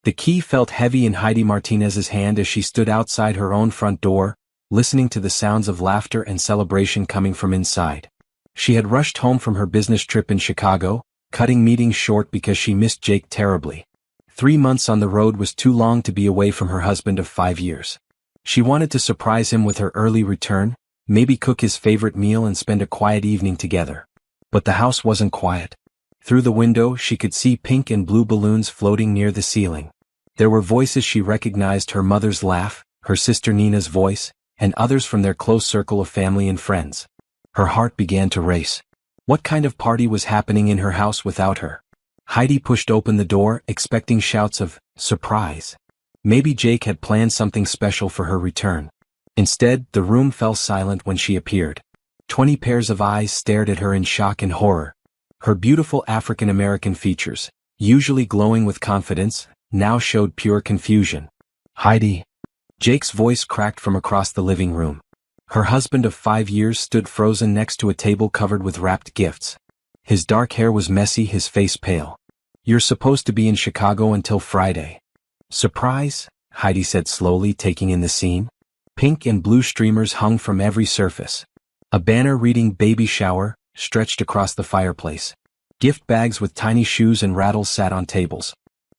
The key felt heavy in Heidi Martinez's hand as she stood outside her own front door, listening to the sounds of laughter and celebration coming from inside. She had rushed home from her business trip in Chicago, cutting meetings short because she missed Jake terribly. 3 months on the road was too long to be away from her husband of 5 years. She wanted to surprise him with her early return, maybe cook his favorite meal and spend a quiet evening together. But the house wasn't quiet. Through the window she could see pink and blue balloons floating near the ceiling. There were voices she recognized: her mother's laugh, her sister Nina's voice, and others from their close circle of family and friends. Her heart began to race. What kind of party was happening in her house without her? Heidi pushed open the door, expecting shouts of surprise. Maybe Jake had planned something special for her return. Instead, the room fell silent when she appeared. 20 pairs of eyes stared at her in shock and horror. Her beautiful African-American features, usually glowing with confidence, now showed pure confusion. "Heidi." Jake's voice cracked from across the living room. Her husband of 5 years stood frozen next to a table covered with wrapped gifts. His dark hair was messy, his face pale. "You're supposed to be in Chicago until Friday." "Surprise?" Heidi said slowly, taking in the scene. Pink and blue streamers hung from every surface. A banner reading "Baby Shower" stretched across the fireplace. Gift bags with tiny shoes and rattles sat on tables.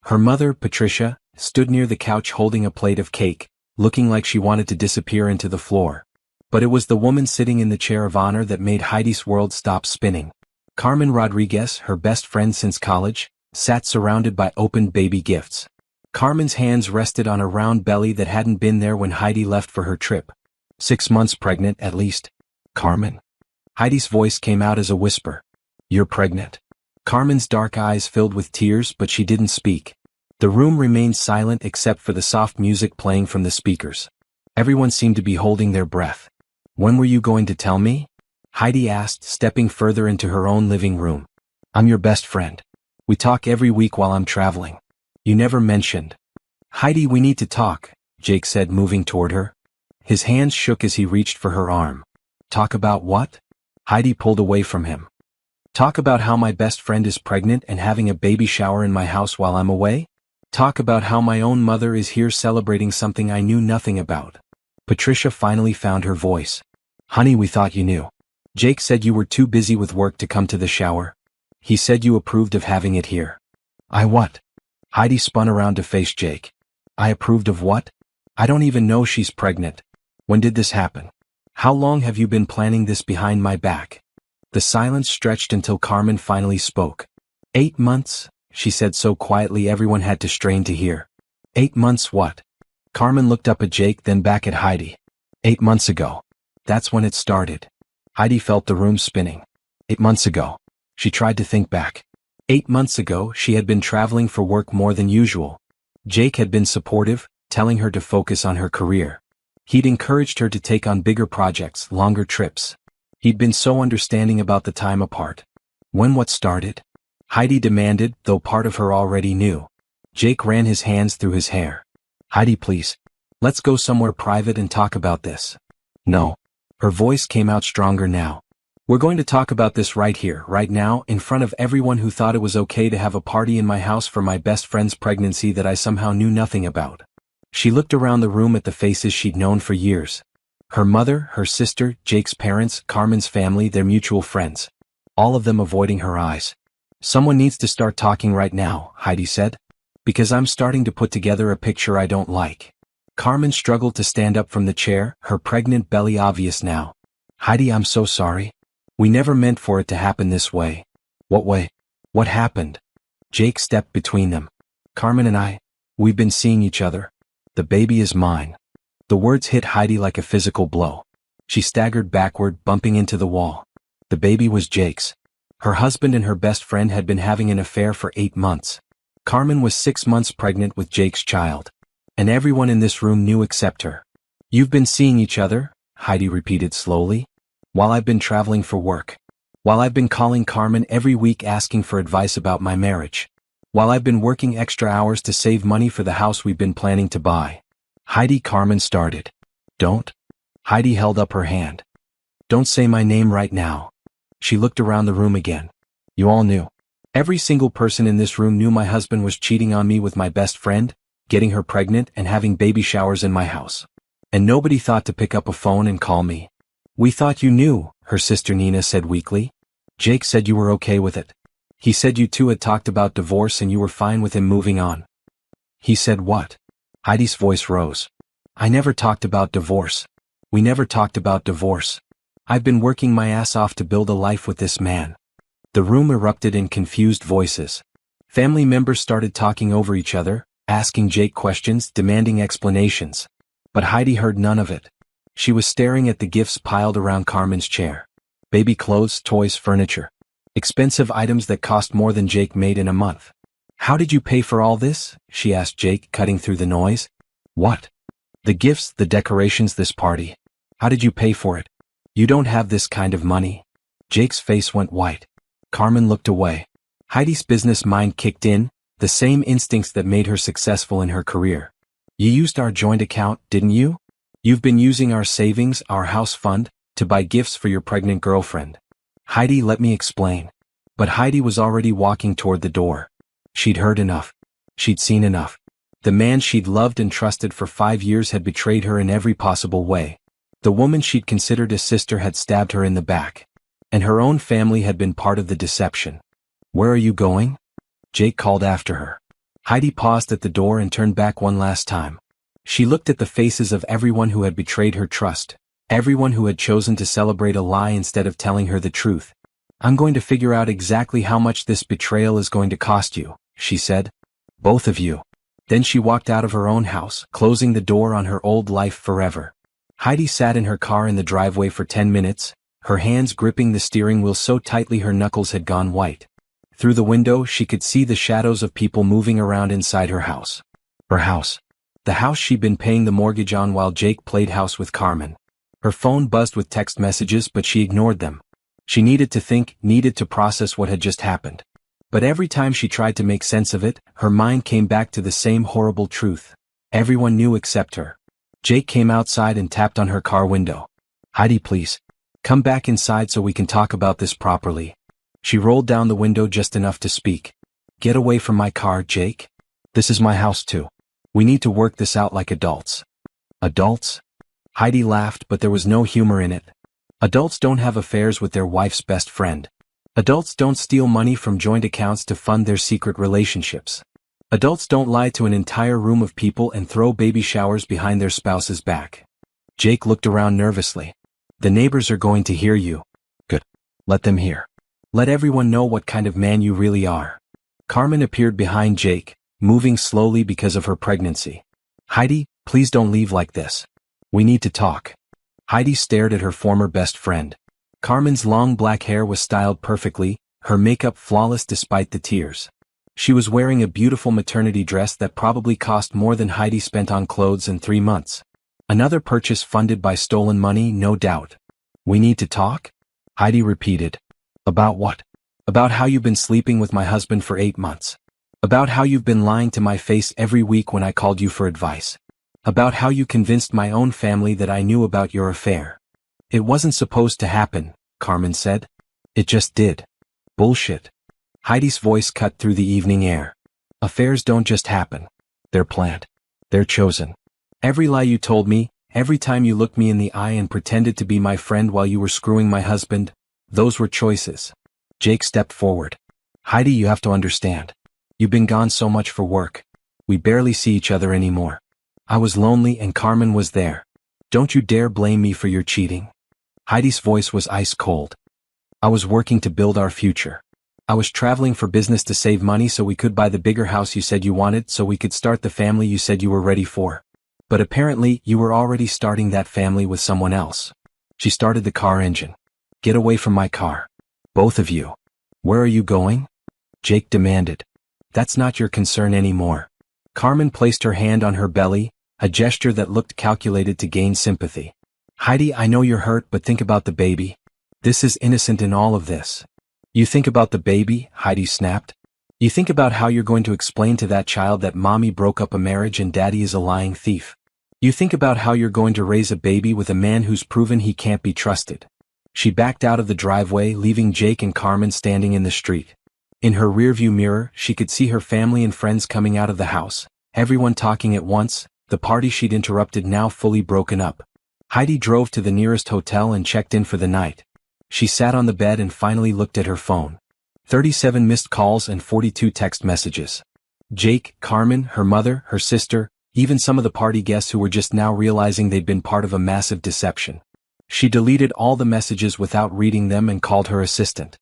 Her mother, Patricia, stood near the couch holding a plate of cake, looking like she wanted to disappear into the floor. But it was the woman sitting in the chair of honor that made Heidi's world stop spinning. Carmen Rodriguez, her best friend since college, sat surrounded by opened baby gifts. Carmen's hands rested on a round belly that hadn't been there when Heidi left for her trip. 6 months pregnant, at least. "Carmen." Heidi's voice came out as a whisper. "You're pregnant." Carmen's dark eyes filled with tears, but she didn't speak. The room remained silent except for the soft music playing from the speakers. Everyone seemed to be holding their breath. "When were you going to tell me?" Heidi asked, stepping further into her own living room. "I'm your best friend. We talk every week while I'm traveling. You never mentioned." "Heidi, we need to talk," Jake said, moving toward her. His hands shook as he reached for her arm. "Talk about what?" Heidi pulled away from him. "Talk about how my best friend is pregnant and having a baby shower in my house while I'm away? Talk about how my own mother is here celebrating something I knew nothing about." Patricia finally found her voice. "Honey, we thought you knew. Jake said you were too busy with work to come to the shower. He said you approved of having it here." "I what?" Heidi spun around to face Jake. "I approved of what? I don't even know she's pregnant. When did this happen? How long have you been planning this behind my back?" The silence stretched until Carmen finally spoke. 8 months, she said so quietly everyone had to strain to hear. 8 months what? Carmen looked up at Jake, then back at Heidi. 8 months ago. That's when it started. Heidi felt the room spinning. 8 months ago. She tried to think back. 8 months ago, she had been traveling for work more than usual. Jake had been supportive, telling her to focus on her career. He'd encouraged her to take on bigger projects, longer trips. He'd been so understanding about the time apart. When what started? Heidi demanded, though part of her already knew. Jake ran his hands through his hair. "Heidi, please. Let's go somewhere private and talk about this." "No." Her voice came out stronger now. "We're going to talk about this right here, right now, in front of everyone who thought it was okay to have a party in my house for my best friend's pregnancy that I somehow knew nothing about." She looked around the room at the faces she'd known for years. Her mother, her sister, Jake's parents, Carmen's family, their mutual friends. All of them avoiding her eyes. "Someone needs to start talking right now," Heidi said. "Because I'm starting to put together a picture I don't like." Carmen struggled to stand up from the chair, her pregnant belly obvious now. "Heidi, I'm so sorry. We never meant for it to happen this way." "What way? What happened?" Jake stepped between them. "Carmen and we've been seeing each other. The baby is mine." The words hit Heidi like a physical blow. She staggered backward, bumping into the wall. The baby was Jake's. Her husband and her best friend had been having an affair for 8 months. Carmen was 6 months pregnant with Jake's child. And everyone in this room knew except her. "You've been seeing each other," Heidi repeated slowly. "While I've been traveling for work. While I've been calling Carmen every week asking for advice about my marriage. While I've been working extra hours to save money for the house we've been planning to buy." "Heidi," Carmen started. "Don't." Heidi held up her hand. "Don't say my name right now." She looked around the room again. "You all knew. Every single person in this room knew my husband was cheating on me with my best friend, getting her pregnant and having baby showers in my house. And nobody thought to pick up a phone and call me. We thought you knew, her sister Nina said weakly. Jake said you were okay with it. He said you two had talked about divorce and you were fine with him moving on. He said what? Heidi's voice rose. I never talked about divorce. We never talked about divorce. I've been working my ass off to build a life with this man. The room erupted in confused voices. Family members started talking over each other, asking Jake questions, demanding explanations. But Heidi heard none of it. She was staring at the gifts piled around Carmen's chair. Baby clothes, toys, furniture. Expensive items that cost more than Jake made in a month. How did you pay for all this? She asked Jake, cutting through the noise. What? The gifts, the decorations, this party. How did you pay for it? You don't have this kind of money. Jake's face went white. Carmen looked away. Heidi's business mind kicked in, the same instincts that made her successful in her career. You used our joint account, didn't you? You've been using our savings, our house fund, to buy gifts for your pregnant girlfriend. Heidi, let me explain. But Heidi was already walking toward the door. She'd heard enough. She'd seen enough. The man she'd loved and trusted for 5 years had betrayed her in every possible way. The woman she'd considered a sister had stabbed her in the back. And her own family had been part of the deception. Where are you going? Jake called after her. Heidi paused at the door and turned back one last time. She looked at the faces of everyone who had betrayed her trust, everyone who had chosen to celebrate a lie instead of telling her the truth. I'm going to figure out exactly how much this betrayal is going to cost you, she said. Both of you. Then she walked out of her own house, closing the door on her old life forever. Heidi sat in her car in the driveway for 10 minutes, her hands gripping the steering wheel so tightly her knuckles had gone white. Through the window she could see the shadows of people moving around inside her house. Her house. The house she'd been paying the mortgage on while Jake played house with Carmen. Her phone buzzed with text messages but she ignored them. She needed to think, needed to process what had just happened. But every time she tried to make sense of it, her mind came back to the same horrible truth. Everyone knew except her. Jake came outside and tapped on her car window. Heidi, please. Come back inside so we can talk about this properly. She rolled down the window just enough to speak. Get away from my car, Jake. This is my house too. We need to work this out like adults. Adults? Heidi laughed, but there was no humor in it. Adults don't have affairs with their wife's best friend. Adults don't steal money from joint accounts to fund their secret relationships. Adults don't lie to an entire room of people and throw baby showers behind their spouse's back. Jake looked around nervously. The neighbors are going to hear you. Good. Let them hear. Let everyone know what kind of man you really are. Carmen appeared behind Jake, moving slowly because of her pregnancy. Heidi, please don't leave like this. We need to talk. Heidi stared at her former best friend. Carmen's long black hair was styled perfectly, her makeup flawless despite the tears. She was wearing a beautiful maternity dress that probably cost more than Heidi spent on clothes in 3 months. Another purchase funded by stolen money, no doubt. We need to talk? Heidi repeated. About what? About how you've been sleeping with my husband for 8 months. About how you've been lying to my face every week when I called you for advice. About how you convinced my own family that I knew about your affair. It wasn't supposed to happen, Carmen said. It just did. Bullshit. Heidi's voice cut through the evening air. Affairs don't just happen. They're planned. They're chosen. Every lie you told me, every time you looked me in the eye and pretended to be my friend while you were screwing my husband, those were choices. Jake stepped forward. Heidi, you have to understand. You've been gone so much for work. We barely see each other anymore. I was lonely and Carmen was there. Don't you dare blame me for your cheating. Heidi's voice was ice cold. I was working to build our future. I was traveling for business to save money so we could buy the bigger house you said you wanted, so we could start the family you said you were ready for. But apparently, you were already starting that family with someone else. She started the car engine. Get away from my car. Both of you. Where are you going? Jake demanded. That's not your concern anymore. Carmen placed her hand on her belly, a gesture that looked calculated to gain sympathy. Heidi, I know you're hurt, but think about the baby. This is innocent in all of this. You think about the baby, Heidi snapped. You think about how you're going to explain to that child that mommy broke up a marriage and daddy is a lying thief. You think about how you're going to raise a baby with a man who's proven he can't be trusted. She backed out of the driveway, leaving Jake and Carmen standing in the street. In her rearview mirror, she could see her family and friends coming out of the house, everyone talking at once, the party she'd interrupted now fully broken up. Heidi drove to the nearest hotel and checked in for the night. She sat on the bed and finally looked at her phone. 37 missed calls and 42 text messages. Jake, Carmen, her mother, her sister, even some of the party guests who were just now realizing they'd been part of a massive deception. She deleted all the messages without reading them and called her assistant.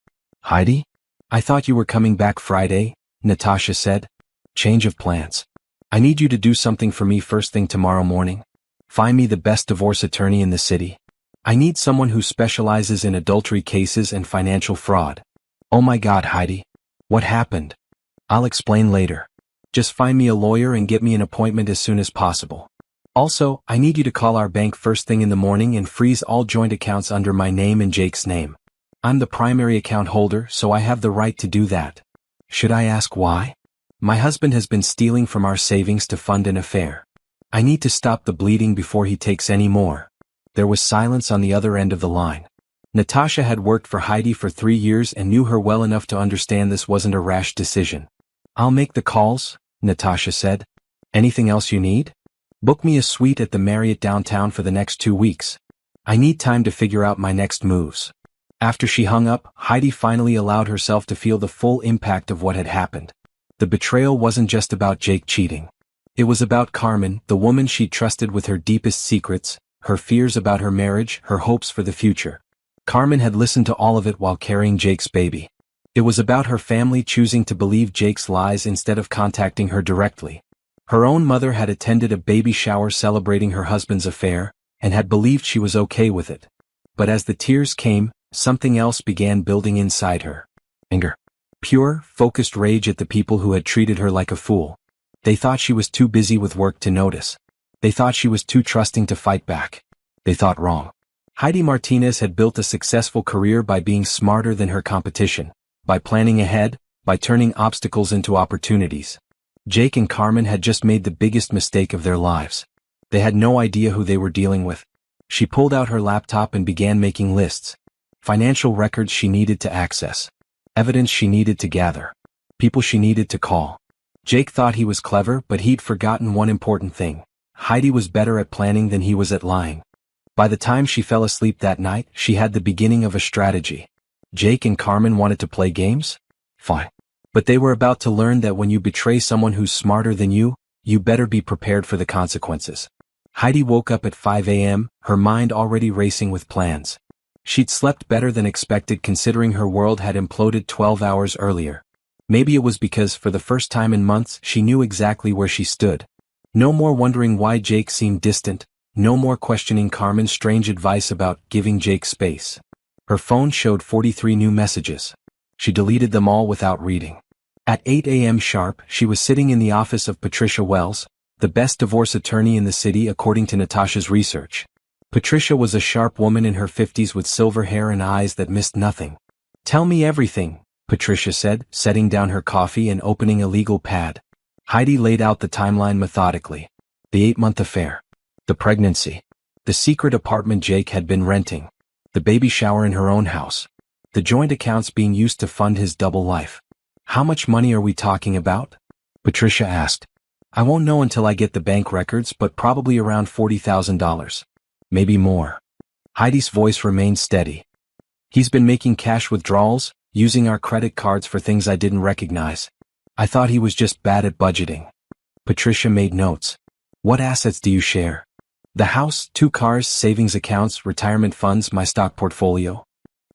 "Heidi? I thought you were coming back Friday," Natasha said. "Change of plans. I need you to do something for me first thing tomorrow morning. Find me the best divorce attorney in the city. I need someone who specializes in adultery cases and financial fraud." "Oh my God, Heidi. What happened?" "I'll explain later. Just find me a lawyer and get me an appointment as soon as possible. Also, I need you to call our bank first thing in the morning and freeze all joint accounts under my name and Jake's name. I'm the primary account holder, so I have the right to do that." "Should I ask why?" "My husband has been stealing from our savings to fund an affair. I need to stop the bleeding before he takes any more." There was silence on the other end of the line. Natasha had worked for Heidi for 3 years and knew her well enough to understand this wasn't a rash decision. "I'll make the calls," Natasha said. "Anything else you need? Book me a suite at the Marriott downtown for the next 2 weeks. I need time to figure out my next moves." After she hung up, Heidi finally allowed herself to feel the full impact of what had happened. The betrayal wasn't just about Jake cheating. It was about Carmen, the woman she trusted with her deepest secrets, her fears about her marriage, her hopes for the future. Carmen had listened to all of it while carrying Jake's baby. It was about her family choosing to believe Jake's lies instead of contacting her directly. Her own mother had attended a baby shower celebrating her husband's affair, and had believed she was okay with it. But as the tears came, something else began building inside her. Anger. Pure, focused rage at the people who had treated her like a fool. They thought she was too busy with work to notice. They thought she was too trusting to fight back. They thought wrong. Heidi Martinez had built a successful career by being smarter than her competition, by planning ahead, by turning obstacles into opportunities. Jake and Carmen had just made the biggest mistake of their lives. They had no idea who they were dealing with. She pulled out her laptop and began making lists. Financial records she needed to access. Evidence she needed to gather. People she needed to call. Jake thought he was clever, but he'd forgotten one important thing. Heidi was better at planning than he was at lying. By the time she fell asleep that night, she had the beginning of a strategy. Jake and Carmen wanted to play games? Fine. But they were about to learn that when you betray someone who's smarter than you better be prepared for the consequences. Heidi woke up at 5 a.m., her mind already racing with plans. She'd slept better than expected considering her world had imploded 12 hours earlier. Maybe it was because, for the first time in months, she knew exactly where she stood. No more wondering why Jake seemed distant, no more questioning Carmen's strange advice about giving Jake space. Her phone showed 43 new messages. She deleted them all without reading. At 8 a.m. sharp, she was sitting in the office of Patricia Wells, the best divorce attorney in the city according to Natasha's research. Patricia was a sharp woman in her 50s with silver hair and eyes that missed nothing. "Tell me everything," Patricia said, setting down her coffee and opening a legal pad. Heidi laid out the timeline methodically. The 8-month affair. The pregnancy. The secret apartment Jake had been renting. The baby shower in her own house. The joint accounts being used to fund his double life. "How much money are we talking about?" Patricia asked. "I won't know until I get the bank records, but probably around $40,000. Maybe more." Heidi's voice remained steady. "He's been making cash withdrawals, using our credit cards for things I didn't recognize. I thought he was just bad at budgeting." Patricia made notes. "What assets do you share?" "The house, 2 cars, savings accounts, retirement funds, my stock portfolio."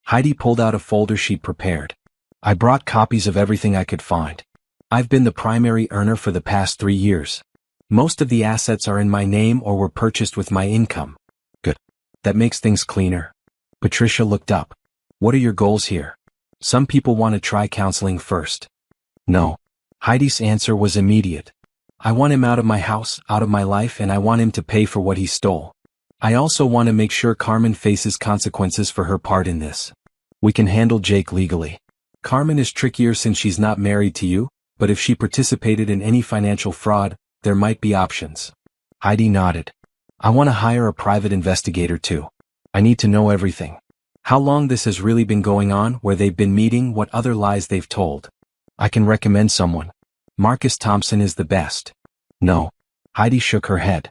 Heidi pulled out a folder she'd prepared. "I brought copies of everything I could find. I've been the primary earner for the past 3 years. Most of the assets are in my name or were purchased with my income." "Good. That makes things cleaner." Patricia looked up. "What are your goals here?" "Some people want to try counseling first." "No." Heidi's answer was immediate. "I want him out of my house, out of my life, and I want him to pay for what he stole. I also want to make sure Carmen faces consequences for her part in this. We can handle Jake legally. Carmen is trickier since she's not married to you, but if she participated in any financial fraud, there might be options." Heidi nodded. "I want to hire a private investigator too. I need to know everything. How long this has really been going on, where they've been meeting, what other lies they've told." I can recommend someone. Marcus Thompson is the best. No. Heidi shook her head.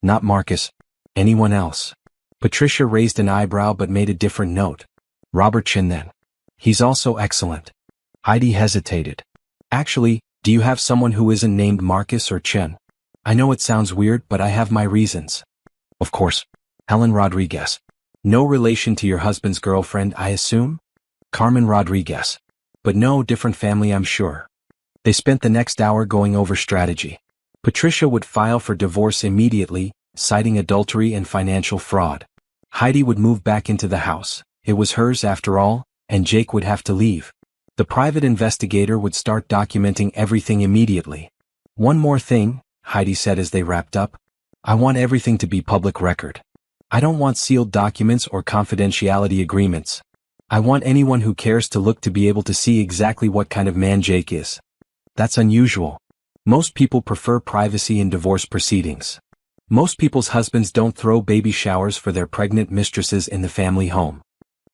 Not Marcus. Anyone else. Patricia raised an eyebrow but made a different note. Robert Chin then. He's also excellent. Heidi hesitated. Actually, do you have someone who isn't named Marcus or Chin? I know it sounds weird, but I have my reasons. Of course. Helen Rodriguez. No relation to your husband's girlfriend, I assume? Carmen Rodriguez. But no, different family, I'm sure. They spent the next hour going over strategy. Patricia would file for divorce immediately, citing adultery and financial fraud. Heidi would move back into the house. It was hers after all, and Jake would have to leave. The private investigator would start documenting everything immediately. One more thing, Heidi said as they wrapped up. I want everything to be public record. I don't want sealed documents or confidentiality agreements. I want anyone who cares to look to be able to see exactly what kind of man Jake is. That's unusual. Most people prefer privacy in divorce proceedings. Most people's husbands don't throw baby showers for their pregnant mistresses in the family home.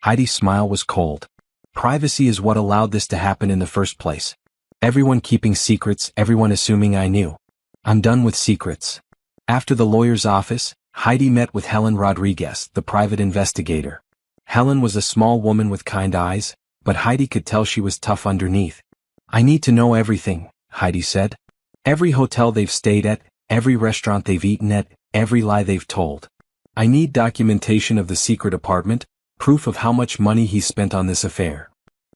Heidi's smile was cold. Privacy is what allowed this to happen in the first place. Everyone keeping secrets, everyone assuming I knew. I'm done with secrets. After the lawyer's office, Heidi met with Helen Rodriguez, the private investigator. Helen was a small woman with kind eyes, but Heidi could tell she was tough underneath. I need to know everything, Heidi said. Every hotel they've stayed at, every restaurant they've eaten at, every lie they've told. I need documentation of the secret apartment, proof of how much money he spent on this affair.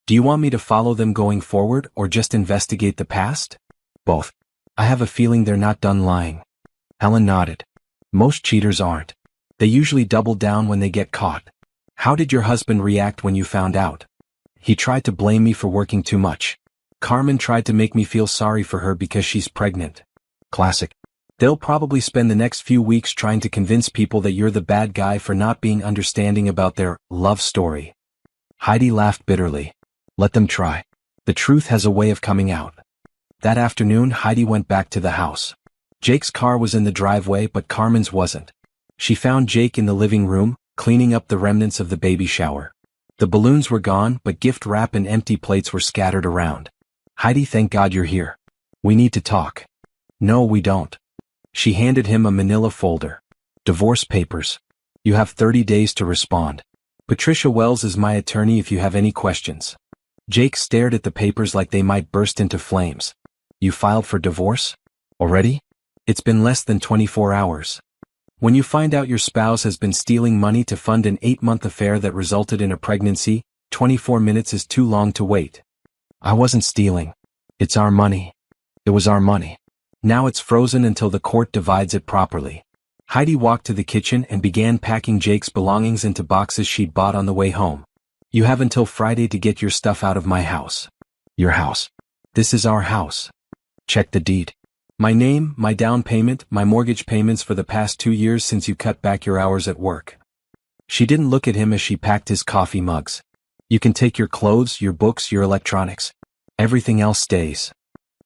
Do you want me to follow them going forward or just investigate the past? Both. I have a feeling they're not done lying. Helen nodded. Most cheaters aren't. They usually double down when they get caught. How did your husband react when you found out? He tried to blame me for working too much. Carmen tried to make me feel sorry for her because she's pregnant. Classic. They'll probably spend the next few weeks trying to convince people that you're the bad guy for not being understanding about their love story. Heidi laughed bitterly. Let them try. The truth has a way of coming out. That afternoon, Heidi went back to the house. Jake's car was in the driveway, but Carmen's wasn't. She found Jake in the living room, cleaning up the remnants of the baby shower. The balloons were gone, but gift wrap and empty plates were scattered around. Heidi, thank God you're here. We need to talk. No, we don't. She handed him a manila folder. Divorce papers. You have 30 days to respond. Patricia Wells is my attorney if you have any questions. Jake stared at the papers like they might burst into flames. You filed for divorce? Already? It's been less than 24 hours. When you find out your spouse has been stealing money to fund an 8-month affair that resulted in a pregnancy, 24 minutes is too long to wait. I wasn't stealing. It's our money. It was our money. Now it's frozen until the court divides it properly. Heidi walked to the kitchen and began packing Jake's belongings into boxes she'd bought on the way home. You have until Friday to get your stuff out of my house. Your house. This is our house. Check the deed. My name, my down payment, my mortgage payments for the past 2 years since you cut back your hours at work. She didn't look at him as she packed his coffee mugs. You can take your clothes, your books, your electronics. Everything else stays.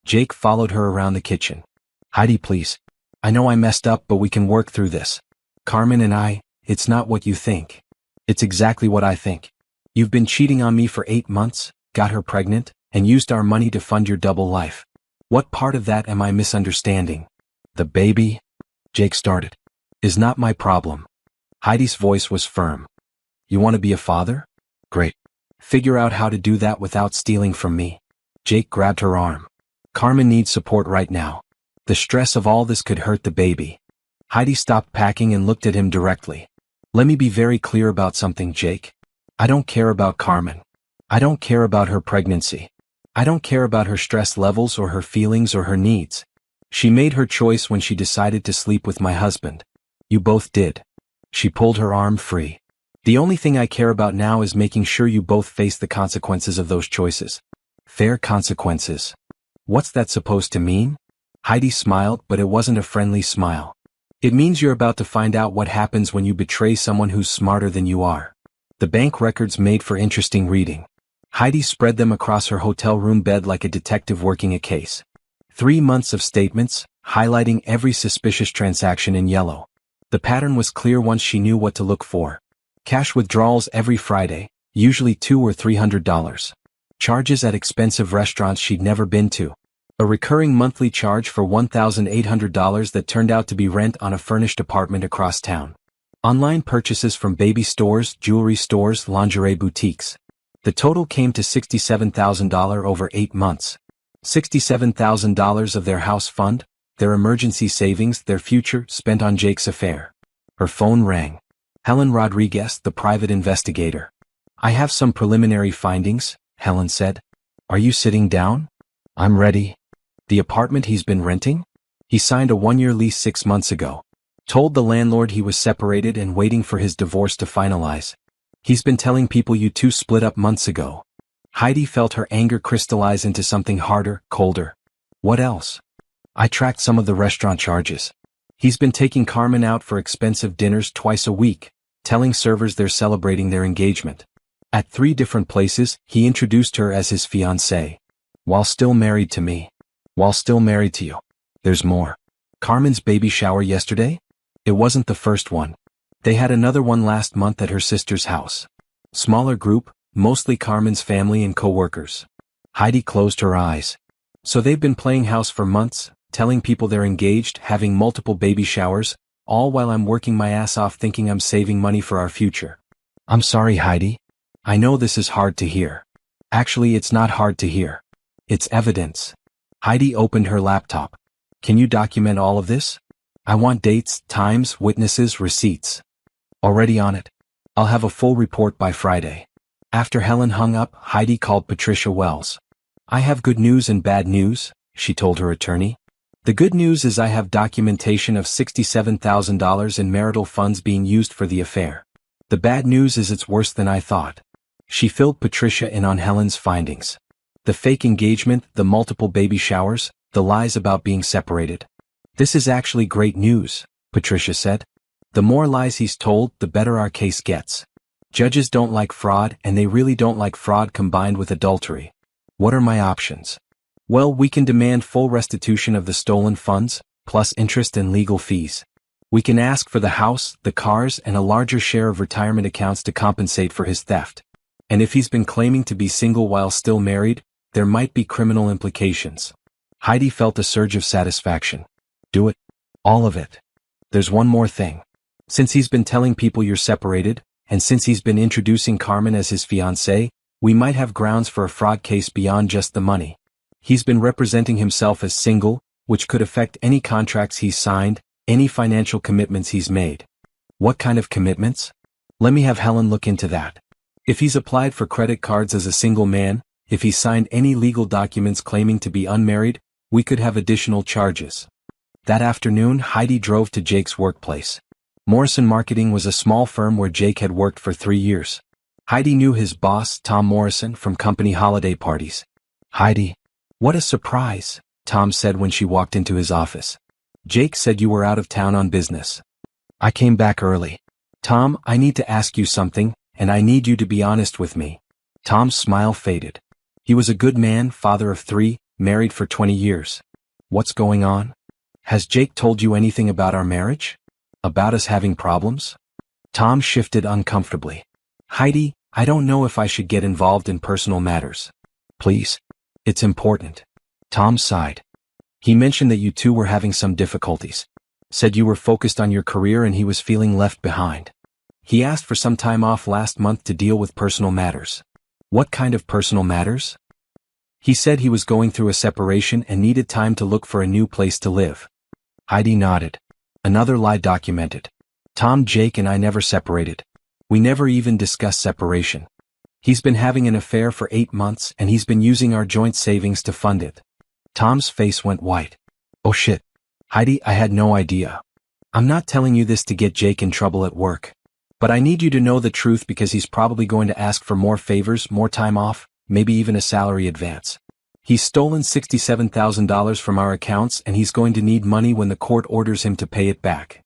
Jake followed her around the kitchen. Heidi, please. I know I messed up, but we can work through this. Carmen and I, it's not what you think. It's exactly what I think. You've been cheating on me for 8 months, got her pregnant, and used our money to fund your double life. What part of that am I misunderstanding? The baby, Jake started, is not my problem. Heidi's voice was firm. You want to be a father? Great. Figure out how to do that without stealing from me. Jake grabbed her arm. Carmen needs support right now. The stress of all this could hurt the baby. Heidi stopped packing and looked at him directly. Let me be very clear about something, Jake. I don't care about Carmen. I don't care about her pregnancy. I don't care about her stress levels or her feelings or her needs. She made her choice when she decided to sleep with my husband. You both did. She pulled her arm free. The only thing I care about now is making sure you both face the consequences of those choices. Fair consequences. What's that supposed to mean? Heidi smiled, but it wasn't a friendly smile. It means you're about to find out what happens when you betray someone who's smarter than you are. The bank records made for interesting reading. Heidi spread them across her hotel room bed like a detective working a case. 3 months of statements, highlighting every suspicious transaction in yellow. The pattern was clear once she knew what to look for. Cash withdrawals every Friday, usually $200 or $300. Charges at expensive restaurants she'd never been to. A recurring monthly charge for $1,800 that turned out to be rent on a furnished apartment across town. Online purchases from baby stores, jewelry stores, lingerie boutiques. The total came to $67,000 over 8 months. $67,000 of their house fund, their emergency savings, their future, spent on Jake's affair. Her phone rang. Helen Rodriguez, the private investigator. "I have some preliminary findings," Helen said. "Are you sitting down?" "I'm ready." "The apartment he's been renting? He signed a 1-year lease 6 months ago. Told the landlord he was separated and waiting for his divorce to finalize. He's been telling people you two split up months ago." Heidi felt her anger crystallize into something harder, colder. "What else?" "I tracked some of the restaurant charges. He's been taking Carmen out for expensive dinners twice a week, telling servers they're celebrating their engagement. At 3 different places, he introduced her as his fiancée. While still married to me. While still married to you. There's more. Carmen's baby shower yesterday? It wasn't the first one. They had another one last month at her sister's house. Smaller group, mostly Carmen's family and co-workers." Heidi closed her eyes. "So they've been playing house for months, telling people they're engaged, having multiple baby showers, all while I'm working my ass off thinking I'm saving money for our future." "I'm sorry, Heidi. I know this is hard to hear. Actually, it's not hard to hear. It's evidence." Heidi opened her laptop. "Can you document all of this? I want dates, times, witnesses, receipts." "Already on it. I'll have a full report by Friday." After Helen hung up, Heidi called Patricia Wells. "I have good news and bad news," she told her attorney. "The good news is I have documentation of $67,000 in marital funds being used for the affair. The bad news is it's worse than I thought." She filled Patricia in on Helen's findings. The fake engagement, the multiple baby showers, the lies about being separated. "This is actually great news," Patricia said. "The more lies he's told, the better our case gets. Judges don't like fraud, and they really don't like fraud combined with adultery. What are my options?" "Well, we can demand full restitution of the stolen funds, plus interest and legal fees. We can ask for the house, the cars, and a larger share of retirement accounts to compensate for his theft. And if he's been claiming to be single while still married, there might be criminal implications." Heidi felt a surge of satisfaction. "Do it. All of it. There's one more thing. Since he's been telling people you're separated, and since he's been introducing Carmen as his fiancée, we might have grounds for a fraud case beyond just the money. He's been representing himself as single, which could affect any contracts he's signed, any financial commitments he's made." "What kind of commitments?" "Let me have Helen look into that. If he's applied for credit cards as a single man, if he's signed any legal documents claiming to be unmarried, we could have additional charges." That afternoon, Heidi drove to Jake's workplace. Morrison Marketing was a small firm where Jake had worked for 3 years. Heidi knew his boss, Tom Morrison, from company holiday parties. "Heidi, what a surprise," Tom said when she walked into his office. "Jake said you were out of town on business." "I came back early." "Tom, I need to ask you something, and I need you to be honest with me." Tom's smile faded. He was a good man, father of 3, married for 20 years. "What's going on? Has Jake told you anything about our marriage? About us having problems?" Tom shifted uncomfortably. "Heidi, I don't know if I should get involved in personal matters." "Please. It's important." Tom sighed. "He mentioned that you two were having some difficulties. Said you were focused on your career and he was feeling left behind. He asked for some time off last month to deal with personal matters." "What kind of personal matters?" "He said he was going through a separation and needed time to look for a new place to live." Heidi nodded. Another lie documented. "Tom, Jake and I never separated. We never even discussed separation. He's been having an affair for 8 months and he's been using our joint savings to fund it." Tom's face went white. "Oh shit. Heidi, I had no idea. I'm not telling you this to get Jake in trouble at work. But I need you to know the truth because he's probably going to ask for more favors, more time off, maybe even a salary advance. He's stolen $67,000 from our accounts and he's going to need money when the court orders him to pay it back."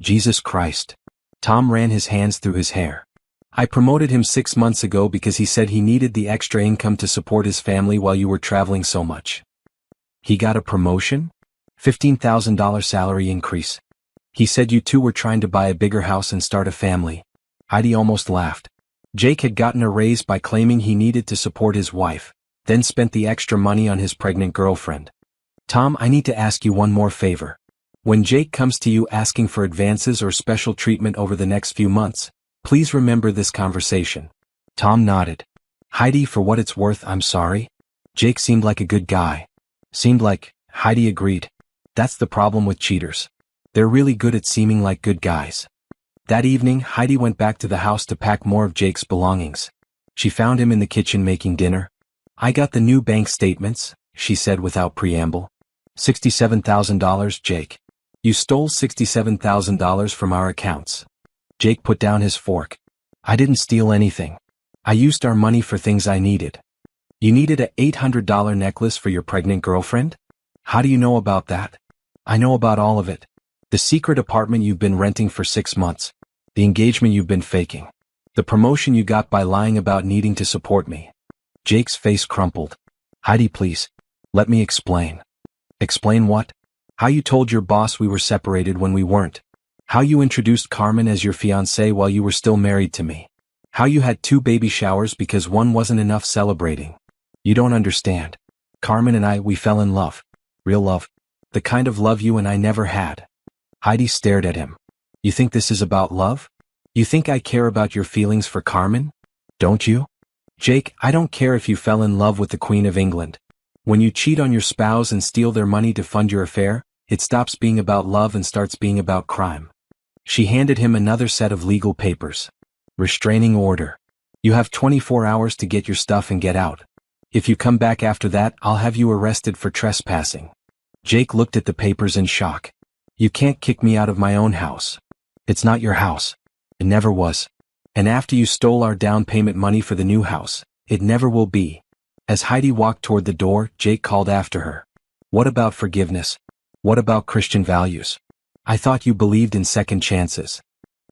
Jesus Christ. Tom ran his hands through his hair. "I promoted him 6 months ago because he said he needed the extra income to support his family while you were traveling so much." "He got a promotion? $15,000 salary increase. He said you two were trying to buy a bigger house and start a family." Heidi almost laughed. Jake had gotten a raise by claiming he needed to support his wife, then spent the extra money on his pregnant girlfriend. Tom, I need to ask you one more favor. When Jake comes to you asking for advances or special treatment over the next few months, please remember this conversation. Tom nodded. Heidi, for what it's worth, I'm sorry. Jake seemed like a good guy. Heidi agreed. That's the problem with cheaters. They're really good at seeming like good guys. That evening, Heidi went back to the house to pack more of Jake's belongings. She found him in the kitchen making dinner. I got the new bank statements, she said without preamble. $67,000, Jake. You stole $67,000 from our accounts. Jake put down his fork. I didn't steal anything. I used our money for things I needed. You needed a $800 necklace for your pregnant girlfriend? How do you know about that? I know about all of it. The secret apartment you've been renting for 6 months. The engagement you've been faking. The promotion you got by lying about needing to support me. Jake's face crumpled. Heidi, please. Let me explain. Explain what? How you told your boss we were separated when we weren't. How you introduced Carmen as your fiancée while you were still married to me. How you had 2 baby showers because one wasn't enough celebrating. You don't understand. Carmen and I, we fell in love. Real love. The kind of love you and I never had. Heidi stared at him. You think this is about love? You think I care about your feelings for Carmen? Don't you? Jake, I don't care if you fell in love with the Queen of England. When you cheat on your spouse and steal their money to fund your affair, it stops being about love and starts being about crime. She handed him another set of legal papers. Restraining order. You have 24 hours to get your stuff and get out. If you come back after that, I'll have you arrested for trespassing. Jake looked at the papers in shock. You can't kick me out of my own house. It's not your house. It never was. And after you stole our down payment money for the new house, it never will be. As Heidi walked toward the door, Jake called after her. What about forgiveness? What about Christian values? I thought you believed in second chances.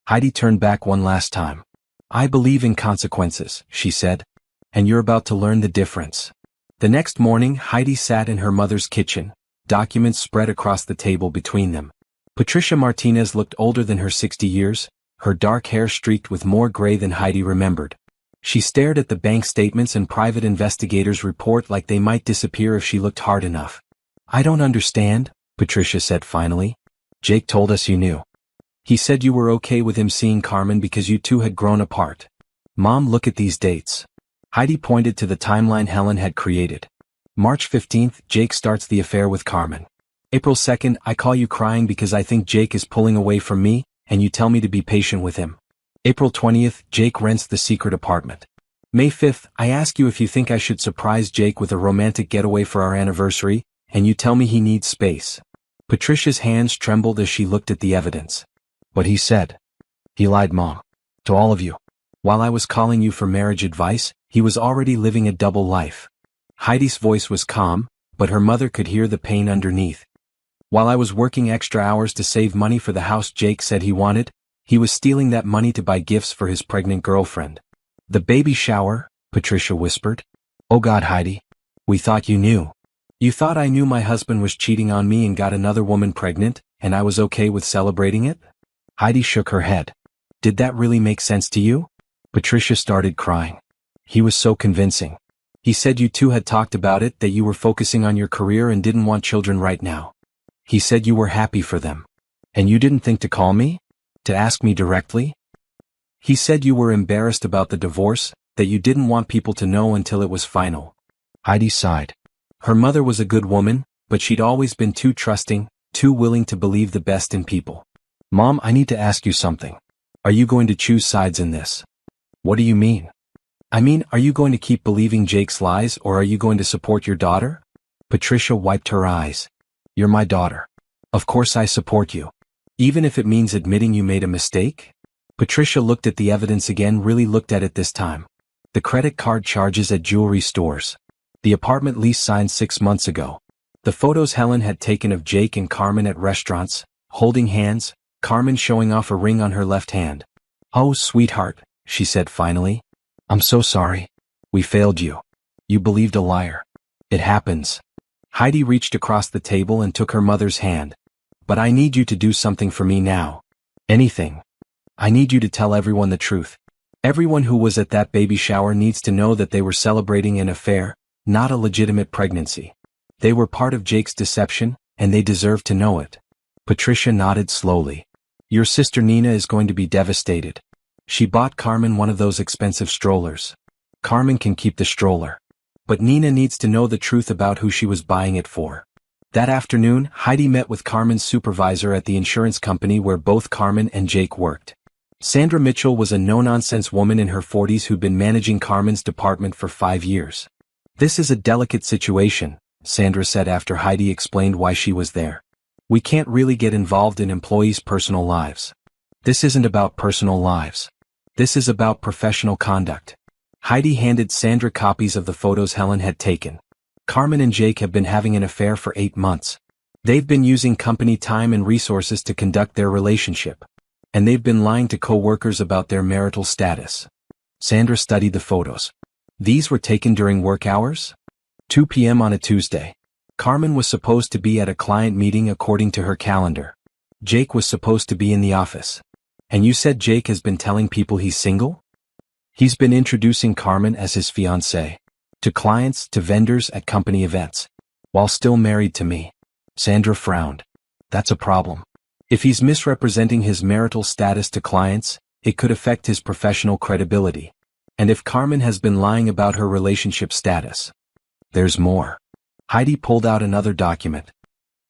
Heidi turned back one last time. I believe in consequences, she said. And you're about to learn the difference. The next morning, Heidi sat in her mother's kitchen, documents spread across the table between them. Patricia Martinez looked older than her 60 years, her dark hair streaked with more gray than Heidi remembered. She stared at the bank statements and private investigators' report like they might disappear if she looked hard enough. I don't understand, Patricia said finally. Jake told us you knew. He said you were okay with him seeing Carmen because you two had grown apart. Mom, look at these dates. Heidi pointed to the timeline Helen had created. March 15th, Jake starts the affair with Carmen. April 2nd, I call you crying because I think Jake is pulling away from me, and you tell me to be patient with him. April 20th, Jake rents the secret apartment. May 5th, I ask you if you think I should surprise Jake with a romantic getaway for our anniversary, and you tell me he needs space. Patricia's hands trembled as she looked at the evidence. But he said. He lied, Mom. To all of you. While I was calling you for marriage advice, he was already living a double life. Heidi's voice was calm, but her mother could hear the pain underneath. While I was working extra hours to save money for the house Jake said he wanted, he was stealing that money to buy gifts for his pregnant girlfriend. The baby shower, Patricia whispered. Oh God, Heidi. We thought you knew. You thought I knew my husband was cheating on me and got another woman pregnant, and I was okay with celebrating it? Heidi shook her head. Did that really make sense to you? Patricia started crying. He was so convincing. He said you two had talked about it, that you were focusing on your career and didn't want children right now. He said you were happy for them. And you didn't think to call me? To ask me directly? He said you were embarrassed about the divorce, that you didn't want people to know until it was final. Heidi sighed. Her mother was a good woman, but she'd always been too trusting, too willing to believe the best in people. Mom, I need to ask you something. Are you going to choose sides in this? What do you mean? I mean, are you going to keep believing Jake's lies or are you going to support your daughter? Patricia wiped her eyes. You're my daughter. Of course I support you. Even if it means admitting you made a mistake? Patricia looked at the evidence again, really looked at it this time. The credit card charges at jewelry stores. The apartment lease signed 6 months ago. The photos Helen had taken of Jake and Carmen at restaurants, holding hands, Carmen showing off a ring on her left hand. Oh, sweetheart, she said finally. I'm so sorry. We failed you. You believed a liar. It happens. Heidi reached across the table and took her mother's hand. But I need you to do something for me now. Anything. I need you to tell everyone the truth. Everyone who was at that baby shower needs to know that they were celebrating an affair, not a legitimate pregnancy. They were part of Jake's deception, and they deserve to know it. Patricia nodded slowly. Your sister Nina is going to be devastated. She bought Carmen one of those expensive strollers. Carmen can keep the stroller. But Nina needs to know the truth about who she was buying it for. That afternoon, Heidi met with Carmen's supervisor at the insurance company where both Carmen and Jake worked. Sandra Mitchell was a no-nonsense woman in her 40s who'd been managing Carmen's department for 5 years. This is a delicate situation, Sandra said after Heidi explained why she was there. We can't really get involved in employees' personal lives. This isn't about personal lives. This is about professional conduct. Heidi handed Sandra copies of the photos Helen had taken. Carmen and Jake have been having an affair for 8 months. They've been using company time and resources to conduct their relationship. And they've been lying to co-workers about their marital status. Sandra studied the photos. These were taken during work hours? 2 p.m. on a Tuesday. Carmen was supposed to be at a client meeting according to her calendar. Jake was supposed to be in the office. And you said Jake has been telling people he's single? He's been introducing Carmen as his fiancée. To clients, to vendors at company events. While still married to me. Sandra frowned. That's a problem. If he's misrepresenting his marital status to clients, it could affect his professional credibility. And if Carmen has been lying about her relationship status. There's more. Heidi pulled out another document.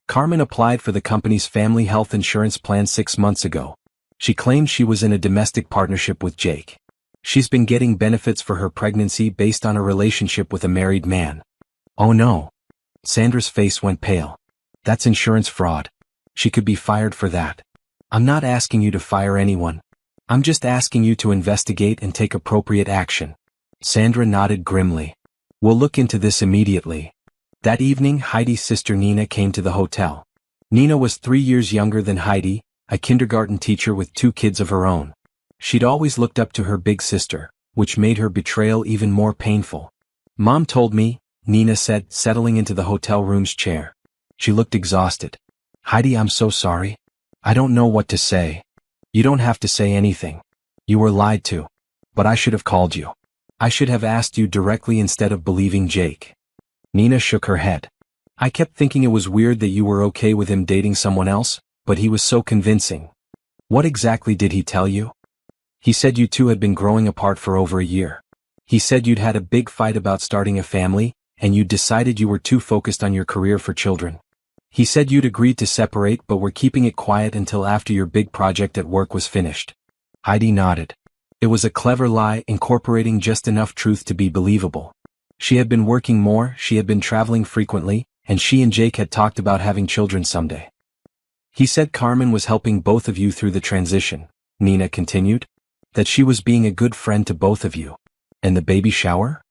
Carmen applied for the company's family health insurance plan 6 months ago. She claimed she was in a domestic partnership with Jake. She's been getting benefits for her pregnancy based on a relationship with a married man. Oh no. Sandra's face went pale. That's insurance fraud. She could be fired for that. I'm not asking you to fire anyone. I'm just asking you to investigate and take appropriate action. Sandra nodded grimly. We'll look into this immediately. That evening, Heidi's sister Nina came to the hotel. Nina was 3 years younger than Heidi, a kindergarten teacher with 2 kids of her own. She'd always looked up to her big sister, which made her betrayal even more painful. Mom told me, Nina said, settling into the hotel room's chair. She looked exhausted. Heidi, I'm so sorry. I don't know what to say. You don't have to say anything. You were lied to. But I should have called you. I should have asked you directly instead of believing Jake. Nina shook her head. I kept thinking it was weird that you were okay with him dating someone else, but he was so convincing. What exactly did he tell you? He said you two had been growing apart for over a year. He said you'd had a big fight about starting a family, and you'd decided you were too focused on your career for children. He said you'd agreed to separate but were keeping it quiet until after your big project at work was finished. Heidi nodded. It was a clever lie incorporating just enough truth to be believable. She had been working more, she had been traveling frequently, and she and Jake had talked about having children someday. He said Carmen was helping both of you through the transition, Nina continued. That she was being a good friend to both of you. And the baby shower?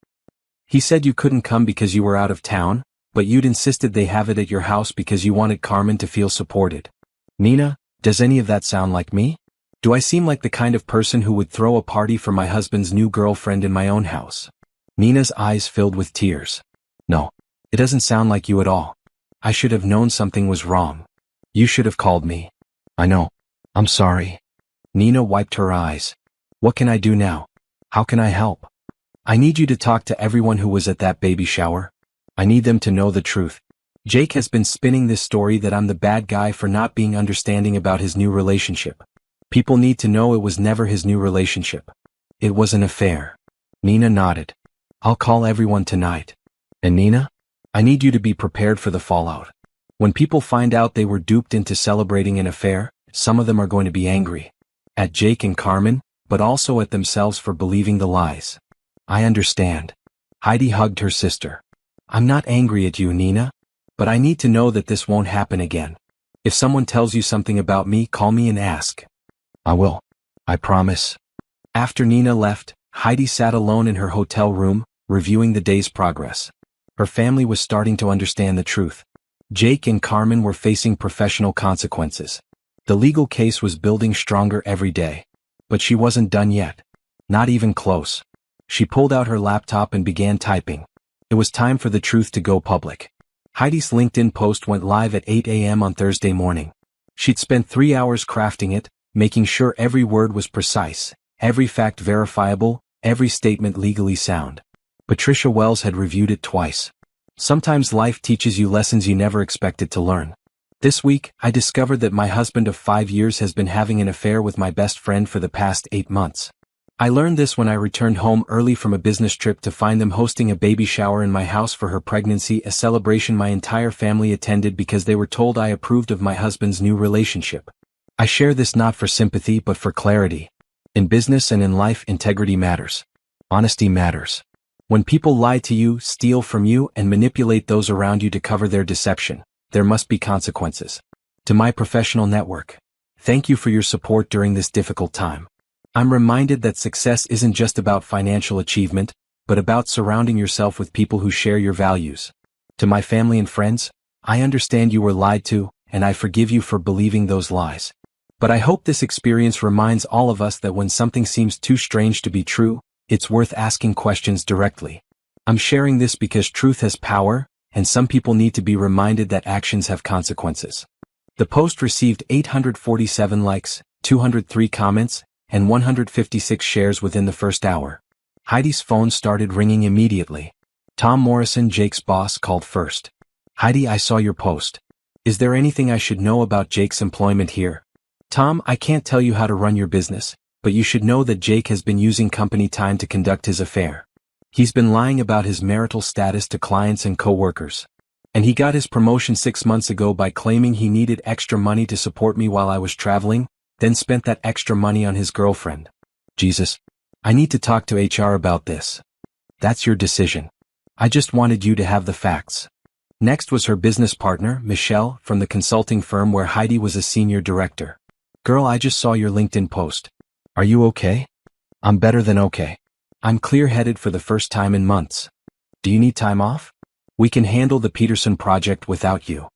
He said you couldn't come because you were out of town, but you'd insisted they have it at your house because you wanted Carmen to feel supported. Nina, does any of that sound like me? Do I seem like the kind of person who would throw a party for my husband's new girlfriend in my own house? Nina's eyes filled with tears. No, it doesn't sound like you at all. I should have known something was wrong. You should have called me. I know. I'm sorry. Nina wiped her eyes. What can I do now? How can I help? I need you to talk to everyone who was at that baby shower. I need them to know the truth. Jake has been spinning this story that I'm the bad guy for not being understanding about his new relationship. People need to know it was never his new relationship. It was an affair. Nina nodded. I'll call everyone tonight. And Nina? I need you to be prepared for the fallout. When people find out they were duped into celebrating an affair, some of them are going to be angry. At Jake and Carmen, but also at themselves for believing the lies. I understand. Heidi hugged her sister. I'm not angry at you, Nina. But I need to know that this won't happen again. If someone tells you something about me, call me and ask. I will. I promise. After Nina left, Heidi sat alone in her hotel room, reviewing the day's progress. Her family was starting to understand the truth. Jake and Carmen were facing professional consequences. The legal case was building stronger every day. But she wasn't done yet. Not even close. She pulled out her laptop and began typing. It was time for the truth to go public. Heidi's LinkedIn post went live at 8 a.m. on Thursday morning. She'd spent 3 hours crafting it, making sure every word was precise, every fact verifiable, every statement legally sound. Patricia Wells had reviewed it twice. Sometimes life teaches you lessons you never expected to learn. This week, I discovered that my husband of 5 years has been having an affair with my best friend for the past 8 months. I learned this when I returned home early from a business trip to find them hosting a baby shower in my house for her pregnancy, a celebration my entire family attended because they were told I approved of my husband's new relationship. I share this not for sympathy but for clarity. In business and in life, integrity matters. Honesty matters. When people lie to you, steal from you, and manipulate those around you to cover their deception, there must be consequences. To my professional network, thank you for your support during this difficult time. I'm reminded that success isn't just about financial achievement, but about surrounding yourself with people who share your values. To my family and friends, I understand you were lied to, and I forgive you for believing those lies. But I hope this experience reminds all of us that when something seems too strange to be true, it's worth asking questions directly. I'm sharing this because truth has power, and some people need to be reminded that actions have consequences. The post received 847 likes, 203 comments, and 156 shares within the first hour. Heidi's phone started ringing immediately. Tom Morrison, Jake's boss, called first. "Heidi, I saw your post. Is there anything I should know about Jake's employment here?" "Tom, I can't tell you how to run your business, but you should know that Jake has been using company time to conduct his affair. He's been lying about his marital status to clients and co-workers. And he got his promotion 6 months ago by claiming he needed extra money to support me while I was traveling, then spent that extra money on his girlfriend. Jesus. I need to talk to HR about this." "That's your decision. I just wanted you to have the facts." Next was her business partner, Michelle, from the consulting firm where Heidi was a senior director. "Girl, I just saw your LinkedIn post. Are you okay?" "I'm better than okay. I'm clear-headed for the first time in months. Do you need time off? We can handle the Peterson project without you."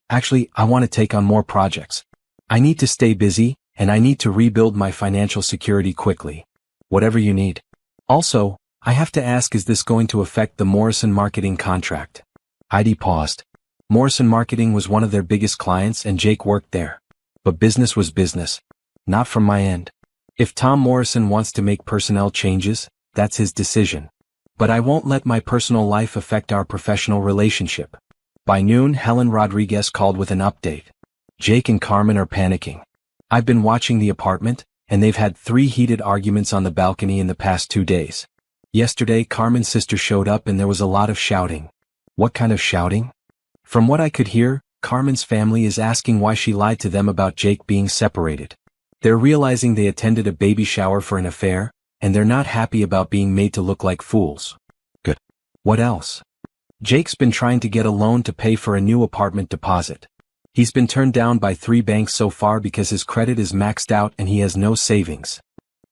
"Actually, I want to take on more projects. I need to stay busy, and I need to rebuild my financial security quickly. Whatever you need. Also, I have to ask, is this going to affect the Morrison marketing contract?" Heidi paused. Morrison Marketing was one of their biggest clients and Jake worked there. But business was business. Not from my end. If Tom Morrison wants to make personnel changes, that's his decision. But I won't let my personal life affect our professional relationship. By noon, Helen Rodriguez called with an update. "Jake and Carmen are panicking. I've been watching the apartment, and they've had 3 heated arguments on the balcony in the past 2 days. Yesterday, Carmen's sister showed up and there was a lot of shouting." "What kind of shouting?" "From what I could hear, Carmen's family is asking why she lied to them about Jake being separated. They're realizing they attended a baby shower for an affair, and they're not happy about being made to look like fools." "Good. What else?" "Jake's been trying to get a loan to pay for a new apartment deposit. He's been turned down by 3 banks so far because his credit is maxed out and he has no savings.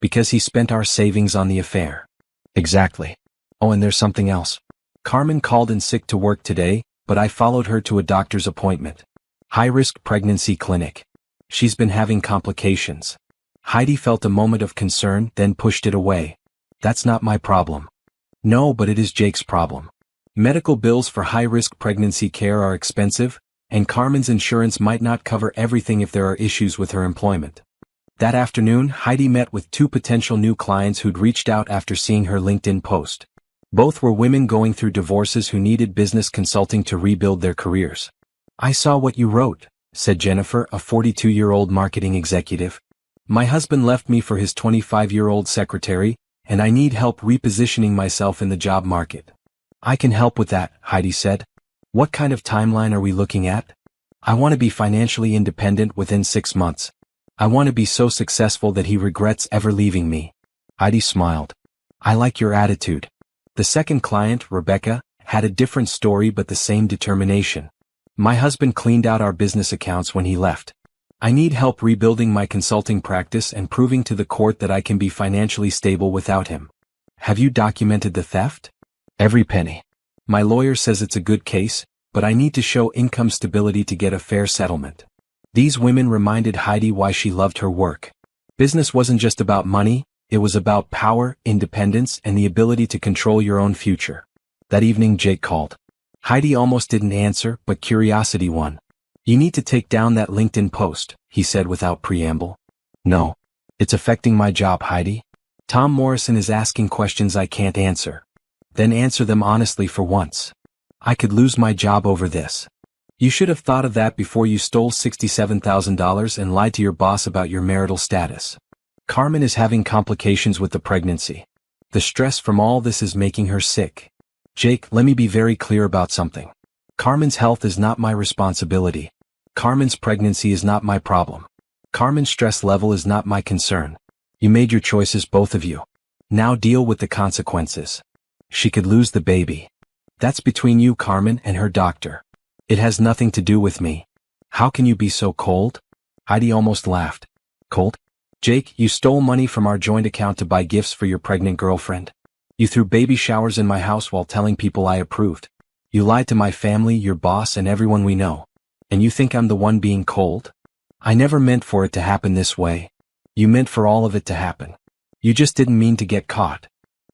Because he spent our savings on the affair." "Exactly. Oh, and there's something else. Carmen called in sick to work today, but I followed her to a doctor's appointment. High-risk pregnancy clinic. She's been having complications." Heidi felt a moment of concern, then pushed it away. "That's not my problem." "No, but it is Jake's problem. Medical bills for high-risk pregnancy care are expensive, and Carmen's insurance might not cover everything if there are issues with her employment." That afternoon, Heidi met with 2 potential new clients who'd reached out after seeing her LinkedIn post. Both were women going through divorces who needed business consulting to rebuild their careers. "I saw what you wrote," said Jennifer, a 42-year-old marketing executive. "My husband left me for his 25-year-old secretary, and I need help repositioning myself in the job market." "I can help with that," Heidi said. "What kind of timeline are we looking at?" "I want to be financially independent within 6 months. I want to be so successful that he regrets ever leaving me." Heidi smiled. "I like your attitude." The second client, Rebecca, had a different story but the same determination. "My husband cleaned out our business accounts when he left. I need help rebuilding my consulting practice and proving to the court that I can be financially stable without him." "Have you documented the theft?" "Every penny. My lawyer says it's a good case, but I need to show income stability to get a fair settlement." These women reminded Heidi why she loved her work. Business wasn't just about money, it was about power, independence, and the ability to control your own future. That evening Jake called. Heidi almost didn't answer, but curiosity won. "You need to take down that LinkedIn post," he said without preamble. "No. It's affecting my job, Heidi." Tom Morrison is asking questions I can't answer. Then answer them honestly for once. I could lose my job over this. You should have thought of that before you stole $67,000 and lied to your boss about your marital status. Carmen is having complications with the pregnancy. The stress from all this is making her sick. Jake, let me be very clear about something. Carmen's health is not my responsibility. Carmen's pregnancy is not my problem. Carmen's stress level is not my concern. You made your choices, both of you. Now deal with the consequences. She could lose the baby. That's between you, Carmen, and her doctor. It has nothing to do with me. How can you be so cold? Heidi almost laughed. Cold? Jake, you stole money from our joint account to buy gifts for your pregnant girlfriend. You threw baby showers in my house while telling people I approved. You lied to my family, your boss, and everyone we know. And you think I'm the one being cold? I never meant for it to happen this way. You meant for all of it to happen. You just didn't mean to get caught.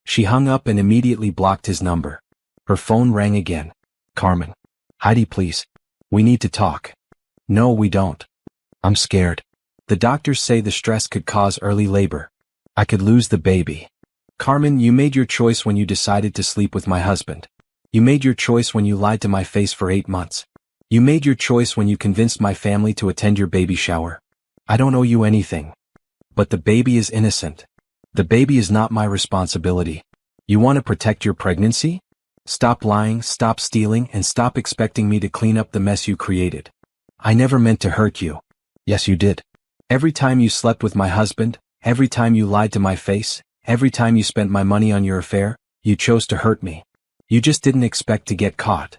She hung up and immediately blocked his number. Her phone rang again. Carmen. Heidi, please. We need to talk. No, we don't. I'm scared. The doctors say the stress could cause early labor. I could lose the baby. Carmen, you made your choice when you decided to sleep with my husband. You made your choice when you lied to my face for 8 months. You made your choice when you convinced my family to attend your baby shower. I don't owe you anything. But the baby is innocent. The baby is not my responsibility. You want to protect your pregnancy? Stop lying, stop stealing, and stop expecting me to clean up the mess you created. I never meant to hurt you. Yes, you did. Every time you slept with my husband, every time you lied to my face, every time you spent my money on your affair, you chose to hurt me. You just didn't expect to get caught.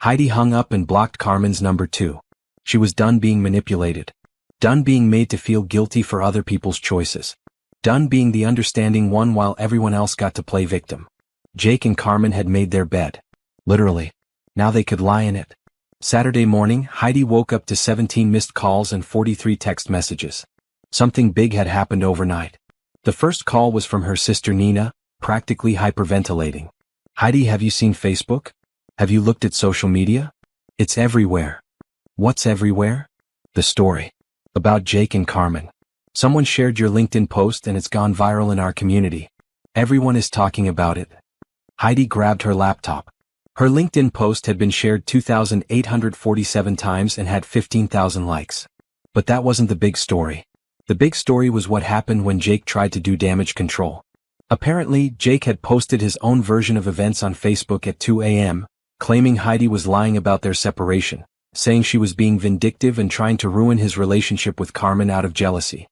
Heidi hung up and blocked Carmen's number too. She was done being manipulated. Done being made to feel guilty for other people's choices. Done being the understanding one while everyone else got to play victim. Jake and Carmen had made their bed. Literally. Now they could lie in it. Saturday morning, Heidi woke up to 17 missed calls and 43 text messages. Something big had happened overnight. The first call was from her sister Nina, practically hyperventilating. Heidi, have you seen Facebook? Have you looked at social media? It's everywhere. What's everywhere? The story. About Jake and Carmen. Someone shared your LinkedIn post and it's gone viral in our community. Everyone is talking about it. Heidi grabbed her laptop. Her LinkedIn post had been shared 2,847 times and had 15,000 likes. But that wasn't the big story. The big story was what happened when Jake tried to do damage control. Apparently, Jake had posted his own version of events on Facebook at 2 a.m., claiming Heidi was lying about their separation, saying she was being vindictive and trying to ruin his relationship with Carmen out of jealousy.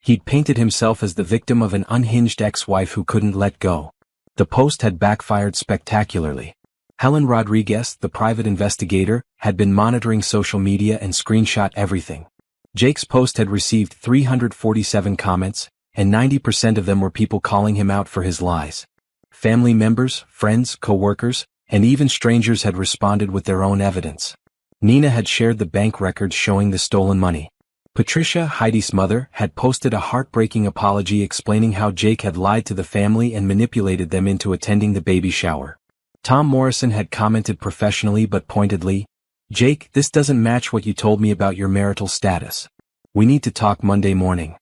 He'd painted himself as the victim of an unhinged ex-wife who couldn't let go. The post had backfired spectacularly. Helen Rodriguez, the private investigator, had been monitoring social media and screenshot everything. Jake's post had received 347 comments, and 90% of them were people calling him out for his lies. Family members, friends, co-workers, and even strangers had responded with their own evidence. Nina had shared the bank records showing the stolen money. Patricia, Heidi's mother, had posted a heartbreaking apology explaining how Jake had lied to the family and manipulated them into attending the baby shower. Tom Morrison had commented professionally but pointedly, Jake, this doesn't match what you told me about your marital status. We need to talk Monday morning.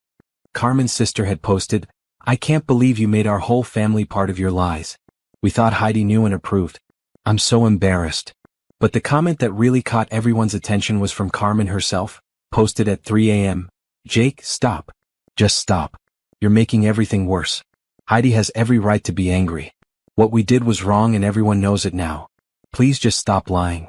Carmen's sister had posted, I can't believe you made our whole family part of your lies. We thought Heidi knew and approved. I'm so embarrassed. But the comment that really caught everyone's attention was from Carmen herself, posted at 3 a.m. Jake, stop. Just stop. You're making everything worse. Heidi has every right to be angry. What we did was wrong and everyone knows it now. Please just stop lying.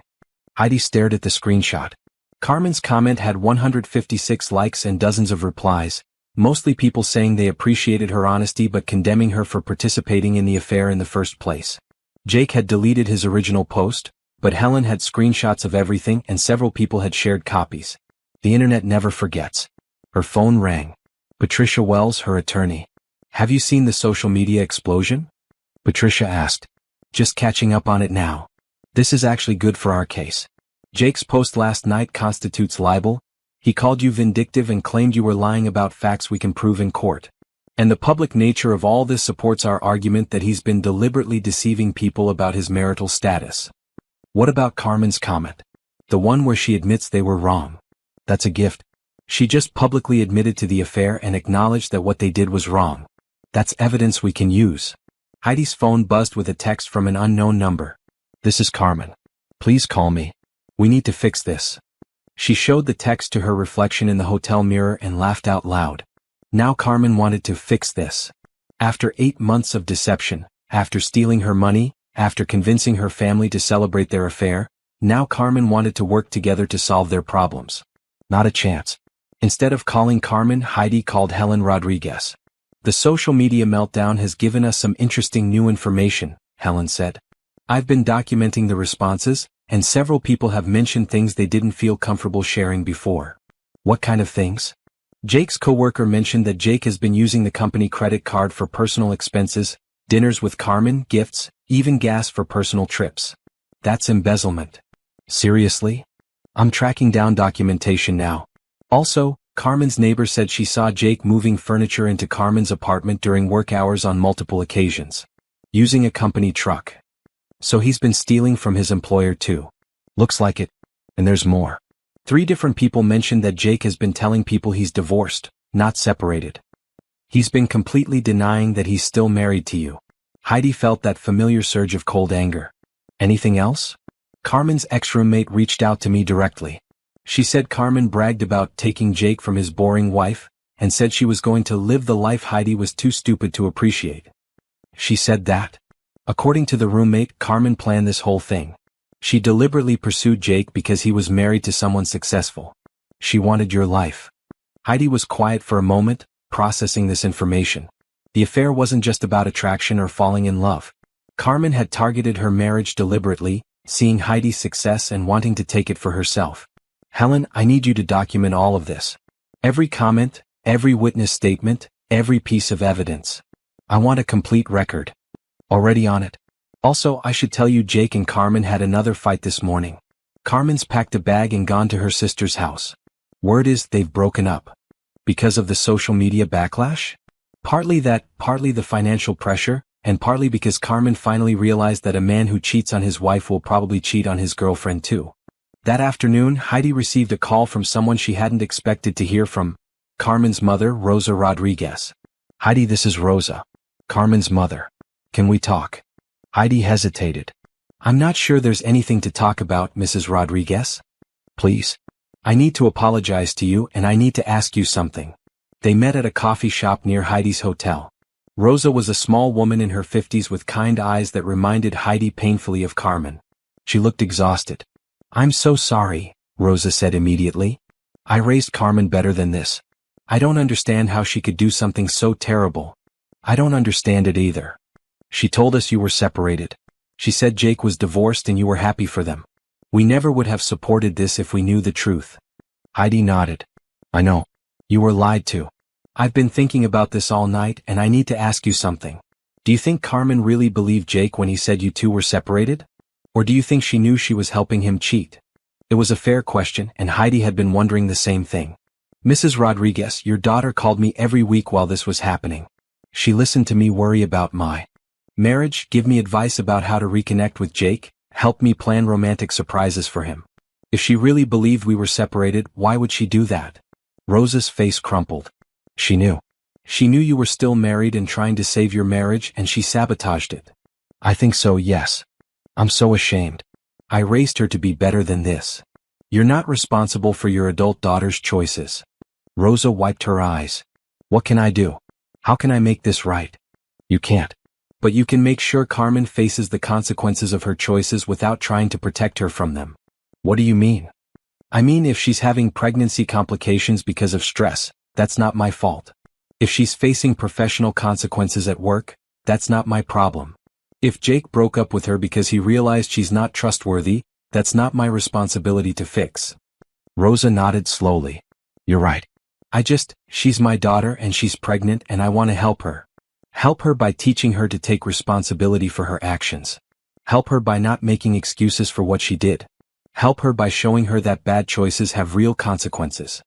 Heidi stared at the screenshot. Carmen's comment had 156 likes and dozens of replies, mostly people saying they appreciated her honesty but condemning her for participating in the affair in the first place. Jake had deleted his original post, but Helen had screenshots of everything and several people had shared copies. The internet never forgets. Her phone rang. Patricia Wells, her attorney. Have you seen the social media explosion? Patricia asked. Just catching up on it now. This is actually good for our case. Jake's post last night constitutes libel. He called you vindictive and claimed you were lying about facts we can prove in court. And the public nature of all this supports our argument that he's been deliberately deceiving people about his marital status. What about Carmen's comment? The one where she admits they were wrong. That's a gift. She just publicly admitted to the affair and acknowledged that what they did was wrong. That's evidence we can use. Heidi's phone buzzed with a text from an unknown number. This is Carmen. Please call me. We need to fix this. She showed the text to her reflection in the hotel mirror and laughed out loud. Now Carmen wanted to fix this. After 8 months of deception, after stealing her money, after convincing her family to celebrate their affair, now Carmen wanted to work together to solve their problems. Not a chance. Instead of calling Carmen, Heidi called Helen Rodriguez. The social media meltdown has given us some interesting new information, Helen said. I've been documenting the responses, and several people have mentioned things they didn't feel comfortable sharing before. What kind of things? Jake's coworker mentioned that Jake has been using the company credit card for personal expenses, dinners with Carmen, gifts, even gas for personal trips. That's embezzlement. Seriously? I'm tracking down documentation now. Also, Carmen's neighbor said she saw Jake moving furniture into Carmen's apartment during work hours on multiple occasions. Using a company truck. So he's been stealing from his employer too. Looks like it. And there's more. 3 different people mentioned that Jake has been telling people he's divorced, not separated. He's been completely denying that he's still married to you. Heidi felt that familiar surge of cold anger. Anything else? Carmen's ex-roommate reached out to me directly. She said Carmen bragged about taking Jake from his boring wife, and said she was going to live the life Heidi was too stupid to appreciate. She said that? According to the roommate, Carmen planned this whole thing. She deliberately pursued Jake because he was married to someone successful. She wanted your life. Heidi was quiet for a moment, processing this information. The affair wasn't just about attraction or falling in love. Carmen had targeted her marriage deliberately, seeing Heidi's success and wanting to take it for herself. Helen, I need you to document all of this. Every comment, every witness statement, every piece of evidence. I want a complete record. Already on it. Also, I should tell you Jake and Carmen had another fight this morning. Carmen's packed a bag and gone to her sister's house. Word is they've broken up. Because of the social media backlash? Partly that, partly the financial pressure, and partly because Carmen finally realized that a man who cheats on his wife will probably cheat on his girlfriend too. That afternoon, Heidi received a call from someone she hadn't expected to hear from. Carmen's mother, Rosa Rodriguez. Heidi, this is Rosa. Carmen's mother. Can we talk? Heidi hesitated. I'm not sure there's anything to talk about, Mrs. Rodriguez. Please. I need to apologize to you and I need to ask you something. They met at a coffee shop near Heidi's hotel. Rosa was a small woman in her 50s with kind eyes that reminded Heidi painfully of Carmen. She looked exhausted. I'm so sorry, Rosa said immediately. I raised Carmen better than this. I don't understand how she could do something so terrible. I don't understand it either. She told us you were separated. She said Jake was divorced and you were happy for them. We never would have supported this if we knew the truth. Heidi nodded. I know. You were lied to. I've been thinking about this all night and I need to ask you something. Do you think Carmen really believed Jake when he said you two were separated? Or do you think she knew she was helping him cheat? It was a fair question and Heidi had been wondering the same thing. Mrs. Rodriguez, your daughter called me every week while this was happening. She listened to me worry about my marriage, give me advice about how to reconnect with Jake, help me plan romantic surprises for him. If she really believed we were separated, why would she do that? Rosa's face crumpled. She knew. She knew you were still married and trying to save your marriage and she sabotaged it. I think so, yes. I'm so ashamed. I raised her to be better than this. You're not responsible for your adult daughter's choices. Rosa wiped her eyes. What can I do? How can I make this right? You can't. But you can make sure Carmen faces the consequences of her choices without trying to protect her from them. What do you mean? I mean if she's having pregnancy complications because of stress, that's not my fault. If she's facing professional consequences at work, that's not my problem. If Jake broke up with her because he realized she's not trustworthy, that's not my responsibility to fix. Rosa nodded slowly. You're right. She's my daughter and she's pregnant and I want to help her. Help her by teaching her to take responsibility for her actions. Help her by not making excuses for what she did. Help her by showing her that bad choices have real consequences.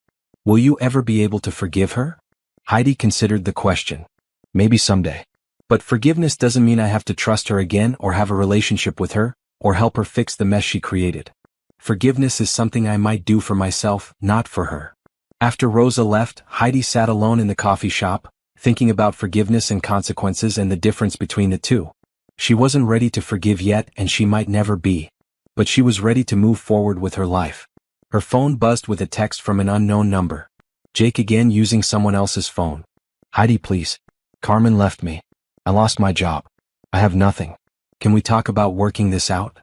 Will you ever be able to forgive her? Heidi considered the question. Maybe someday. But forgiveness doesn't mean I have to trust her again or have a relationship with her, or help her fix the mess she created. Forgiveness is something I might do for myself, not for her. After Rosa left, Heidi sat alone in the coffee shop, thinking about forgiveness and consequences and the difference between the two. She wasn't ready to forgive yet, and she might never be. But she was ready to move forward with her life. Her phone buzzed with a text from an unknown number. Jake again, using someone else's phone. Heidi, please. Carmen left me. I lost my job. I have nothing. Can we talk about working this out?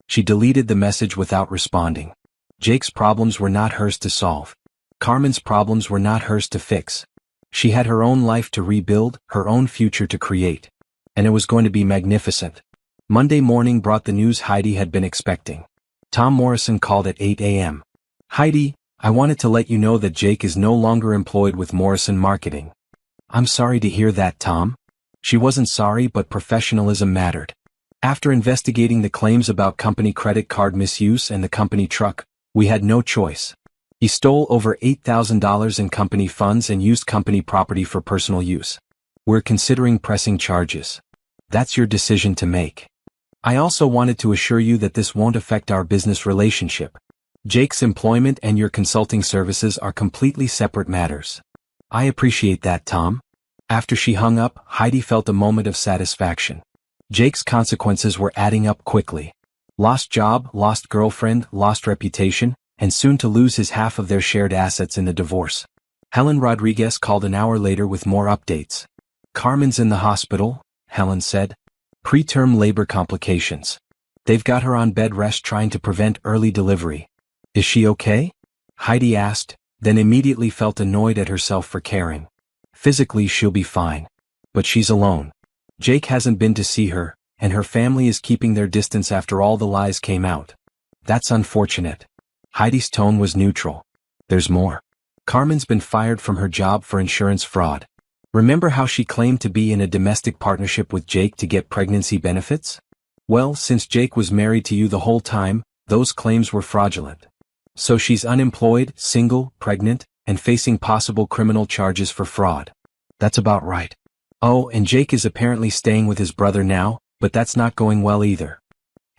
She deleted the message without responding. Jake's problems were not hers to solve. Carmen's problems were not hers to fix. She had her own life to rebuild, her own future to create. And it was going to be magnificent. Monday morning brought the news Heidi had been expecting. Tom Morrison called at 8 a.m. Heidi, I wanted to let you know that Jake is no longer employed with Morrison Marketing. I'm sorry to hear that, Tom. She wasn't sorry, but professionalism mattered. After investigating the claims about company credit card misuse and the company truck, we had no choice. He stole over $8,000 in company funds and used company property for personal use. We're considering pressing charges. That's your decision to make. I also wanted to assure you that this won't affect our business relationship. Jake's employment and your consulting services are completely separate matters. I appreciate that, Tom. After she hung up, Heidi felt a moment of satisfaction. Jake's consequences were adding up quickly. Lost job, lost girlfriend, lost reputation, and soon to lose his half of their shared assets in the divorce. Helen Rodriguez called an hour later with more updates. Carmen's in the hospital, Helen said. Preterm labor complications. They've got her on bed rest trying to prevent early delivery. Is she okay? Heidi asked, then immediately felt annoyed at herself for caring. Physically she'll be fine. But she's alone. Jake hasn't been to see her, and her family is keeping their distance after all the lies came out. That's unfortunate. Heidi's tone was neutral. There's more. Carmen's been fired from her job for insurance fraud. Remember how she claimed to be in a domestic partnership with Jake to get pregnancy benefits? Well, since Jake was married to you the whole time, those claims were fraudulent. So she's unemployed, single, pregnant, and facing possible criminal charges for fraud. That's about right. Oh, and Jake is apparently staying with his brother now, but that's not going well either.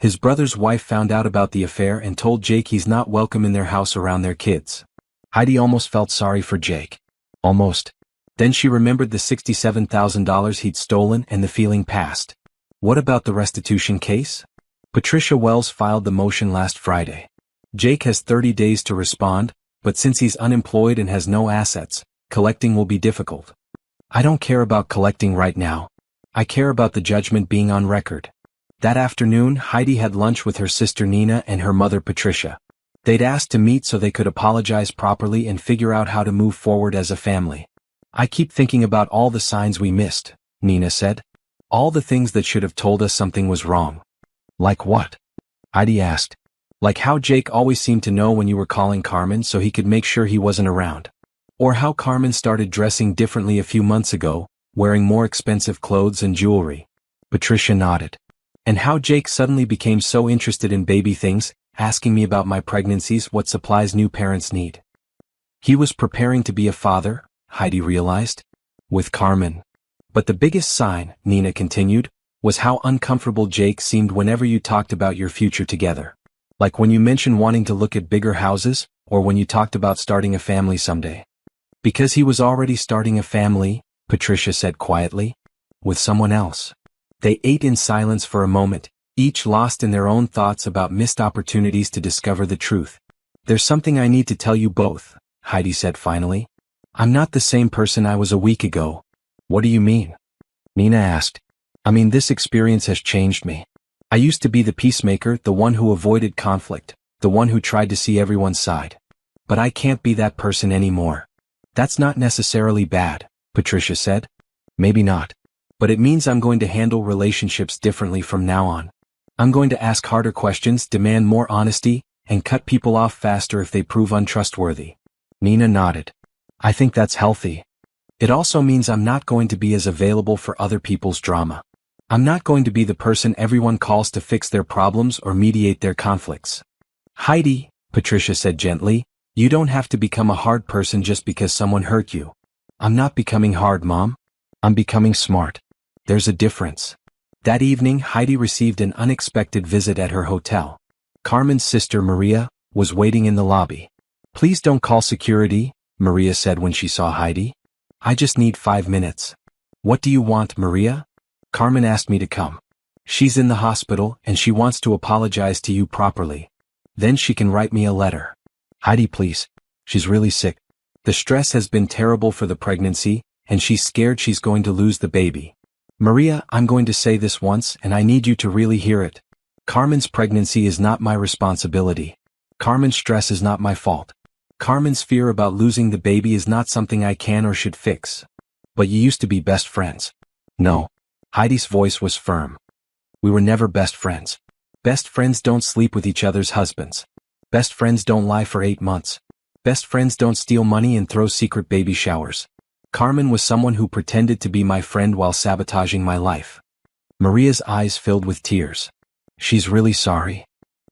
His brother's wife found out about the affair and told Jake he's not welcome in their house around their kids. Heidi almost felt sorry for Jake. Almost. Then she remembered the $67,000 he'd stolen and the feeling passed. What about the restitution case? Patricia Wells filed the motion last Friday. Jake has 30 days to respond, but since he's unemployed and has no assets, collecting will be difficult. I don't care about collecting right now. I care about the judgment being on record. That afternoon, Heidi had lunch with her sister Nina and her mother Patricia. They'd asked to meet so they could apologize properly and figure out how to move forward as a family. I keep thinking about all the signs we missed, Nina said. All the things that should have told us something was wrong. Like what? Heidi asked. Like how Jake always seemed to know when you were calling Carmen so he could make sure he wasn't around. Or how Carmen started dressing differently a few months ago, wearing more expensive clothes and jewelry. Patricia nodded. And how Jake suddenly became so interested in baby things, asking me about my pregnancies, what supplies new parents need. He was preparing to be a father, Heidi realized. With Carmen. But the biggest sign, Nina continued, was how uncomfortable Jake seemed whenever you talked about your future together. Like when you mentioned wanting to look at bigger houses, or when you talked about starting a family someday. Because he was already starting a family, Patricia said quietly. With someone else. They ate in silence for a moment, each lost in their own thoughts about missed opportunities to discover the truth. There's something I need to tell you both, Heidi said finally. I'm not the same person I was a week ago. What do you mean? Nina asked. I mean, this experience has changed me. I used to be the peacemaker, the one who avoided conflict, the one who tried to see everyone's side. But I can't be that person anymore. That's not necessarily bad, Patricia said. Maybe not. But it means I'm going to handle relationships differently from now on. I'm going to ask harder questions, demand more honesty, and cut people off faster if they prove untrustworthy. Nina nodded. I think that's healthy. It also means I'm not going to be as available for other people's drama. I'm not going to be the person everyone calls to fix their problems or mediate their conflicts. Heidi, Patricia said gently, you don't have to become a hard person just because someone hurt you. I'm not becoming hard, Mom. I'm becoming smart. There's a difference. That evening, Heidi received an unexpected visit at her hotel. Carmen's sister Maria was waiting in the lobby. Please don't call security, Maria said when she saw Heidi. I just need 5 minutes. What do you want, Maria? Carmen asked me to come. She's in the hospital and she wants to apologize to you properly. Then she can write me a letter. Heidi, please. She's really sick. The stress has been terrible for the pregnancy, and she's scared she's going to lose the baby. Maria, I'm going to say this once and I need you to really hear it. Carmen's pregnancy is not my responsibility. Carmen's stress is not my fault. Carmen's fear about losing the baby is not something I can or should fix. But you used to be best friends. No. Heidi's voice was firm. We were never best friends. Best friends don't sleep with each other's husbands. Best friends don't lie for 8 months. Best friends don't steal money and throw secret baby showers. Carmen was someone who pretended to be my friend while sabotaging my life. Maria's eyes filled with tears. She's really sorry.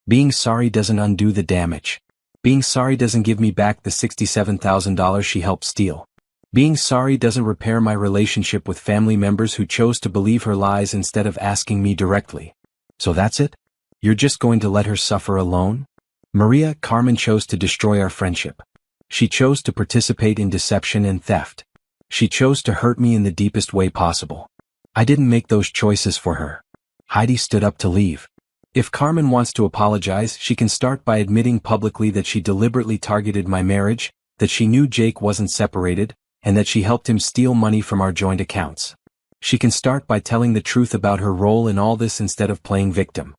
Being sorry doesn't undo the damage. Being sorry doesn't give me back the $67,000 she helped steal. Being sorry doesn't repair my relationship with family members who chose to believe her lies instead of asking me directly. So that's it? You're just going to let her suffer alone? Maria, Carmen chose to destroy our friendship. She chose to participate in deception and theft. She chose to hurt me in the deepest way possible. I didn't make those choices for her. Heidi stood up to leave. If Carmen wants to apologize, she can start by admitting publicly that she deliberately targeted my marriage, that she knew Jake wasn't separated, and that she helped him steal money from our joint accounts. She can start by telling the truth about her role in all this instead of playing victim.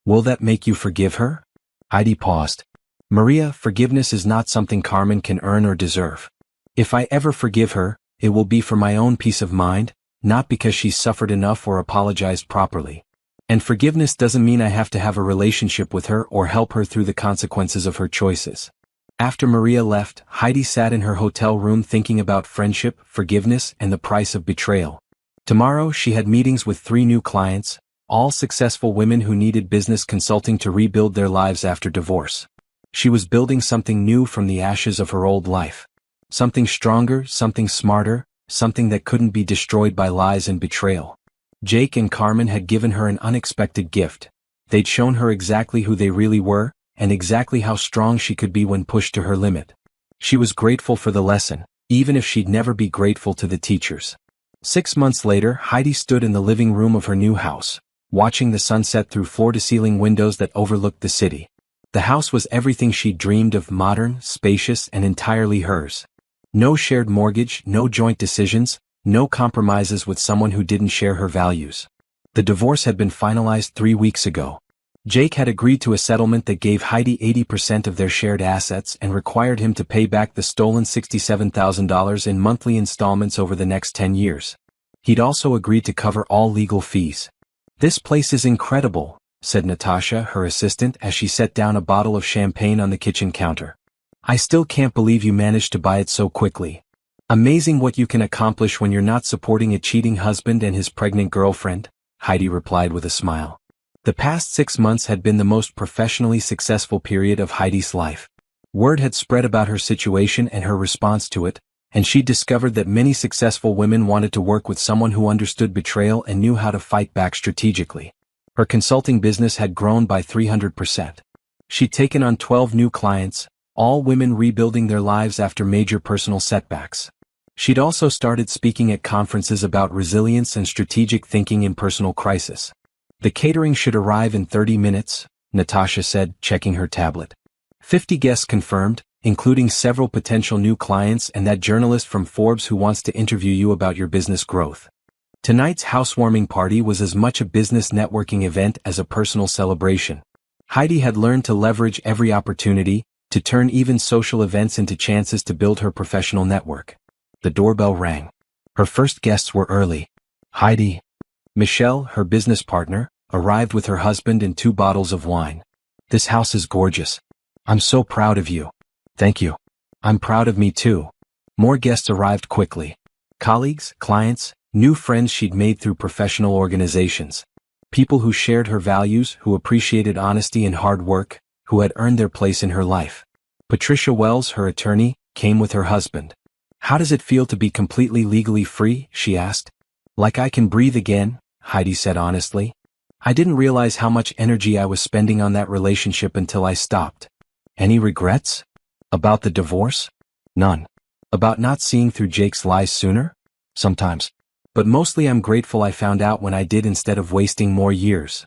Will that make you forgive her? Heidi paused. Maria, forgiveness is not something Carmen can earn or deserve. If I ever forgive her, it will be for my own peace of mind, not because she's suffered enough or apologized properly. And forgiveness doesn't mean I have to have a relationship with her or help her through the consequences of her choices. After Maria left, Heidi sat in her hotel room thinking about friendship, forgiveness, and the price of betrayal. Tomorrow she had meetings with 3 new clients, all successful women who needed business consulting to rebuild their lives after divorce. She was building something new from the ashes of her old life. Something stronger, something smarter, something that couldn't be destroyed by lies and betrayal. Jake and Carmen had given her an unexpected gift. They'd shown her exactly who they really were, and exactly how strong she could be when pushed to her limit. She was grateful for the lesson, even if she'd never be grateful to the teachers. 6 months later, Heidi stood in the living room of her new house, watching the sunset through floor-to-ceiling windows that overlooked the city. The house was everything she'd dreamed of: modern, spacious, and entirely hers. No shared mortgage, no joint decisions, no compromises with someone who didn't share her values. The divorce had been finalized 3 weeks ago. Jake had agreed to a settlement that gave Heidi 80% of their shared assets and required him to pay back the stolen $67,000 in monthly installments over the next 10 years. He'd also agreed to cover all legal fees. "This place is incredible," said Natasha, her assistant, as she set down a bottle of champagne on the kitchen counter. "I still can't believe you managed to buy it so quickly. Amazing what you can accomplish when you're not supporting a cheating husband and his pregnant girlfriend," Heidi replied with a smile. The past 6 months had been the most professionally successful period of Heidi's life. Word had spread about her situation and her response to it, and she discovered that many successful women wanted to work with someone who understood betrayal and knew how to fight back strategically. Her consulting business had grown by 300%. She'd taken on 12 new clients, all women rebuilding their lives after major personal setbacks. She'd also started speaking at conferences about resilience and strategic thinking in personal crisis. "The catering should arrive in 30 minutes, Natasha said, checking her tablet. 50 guests confirmed, including several potential new clients and that journalist from Forbes who wants to interview you about your business growth." Tonight's housewarming party was as much a business networking event as a personal celebration. Heidi had learned to leverage every opportunity, to turn even social events into chances to build her professional network. The doorbell rang. Her first guests were early. Heidi. Michelle, her business partner, arrived with her husband and 2 bottles of wine. "This house is gorgeous. I'm so proud of you." "Thank you. I'm proud of me too." More guests arrived quickly. Colleagues, clients, new friends she'd made through professional organizations. People who shared her values, who appreciated honesty and hard work, who had earned their place in her life. Patricia Wells, her attorney, came with her husband. "How does it feel to be completely legally free?" she asked. "Like I can breathe again," Heidi said honestly. "I didn't realize how much energy I was spending on that relationship until I stopped." "Any regrets?" "About the divorce?" "None. About not seeing through Jake's lies sooner? Sometimes. But mostly I'm grateful I found out when I did instead of wasting more years.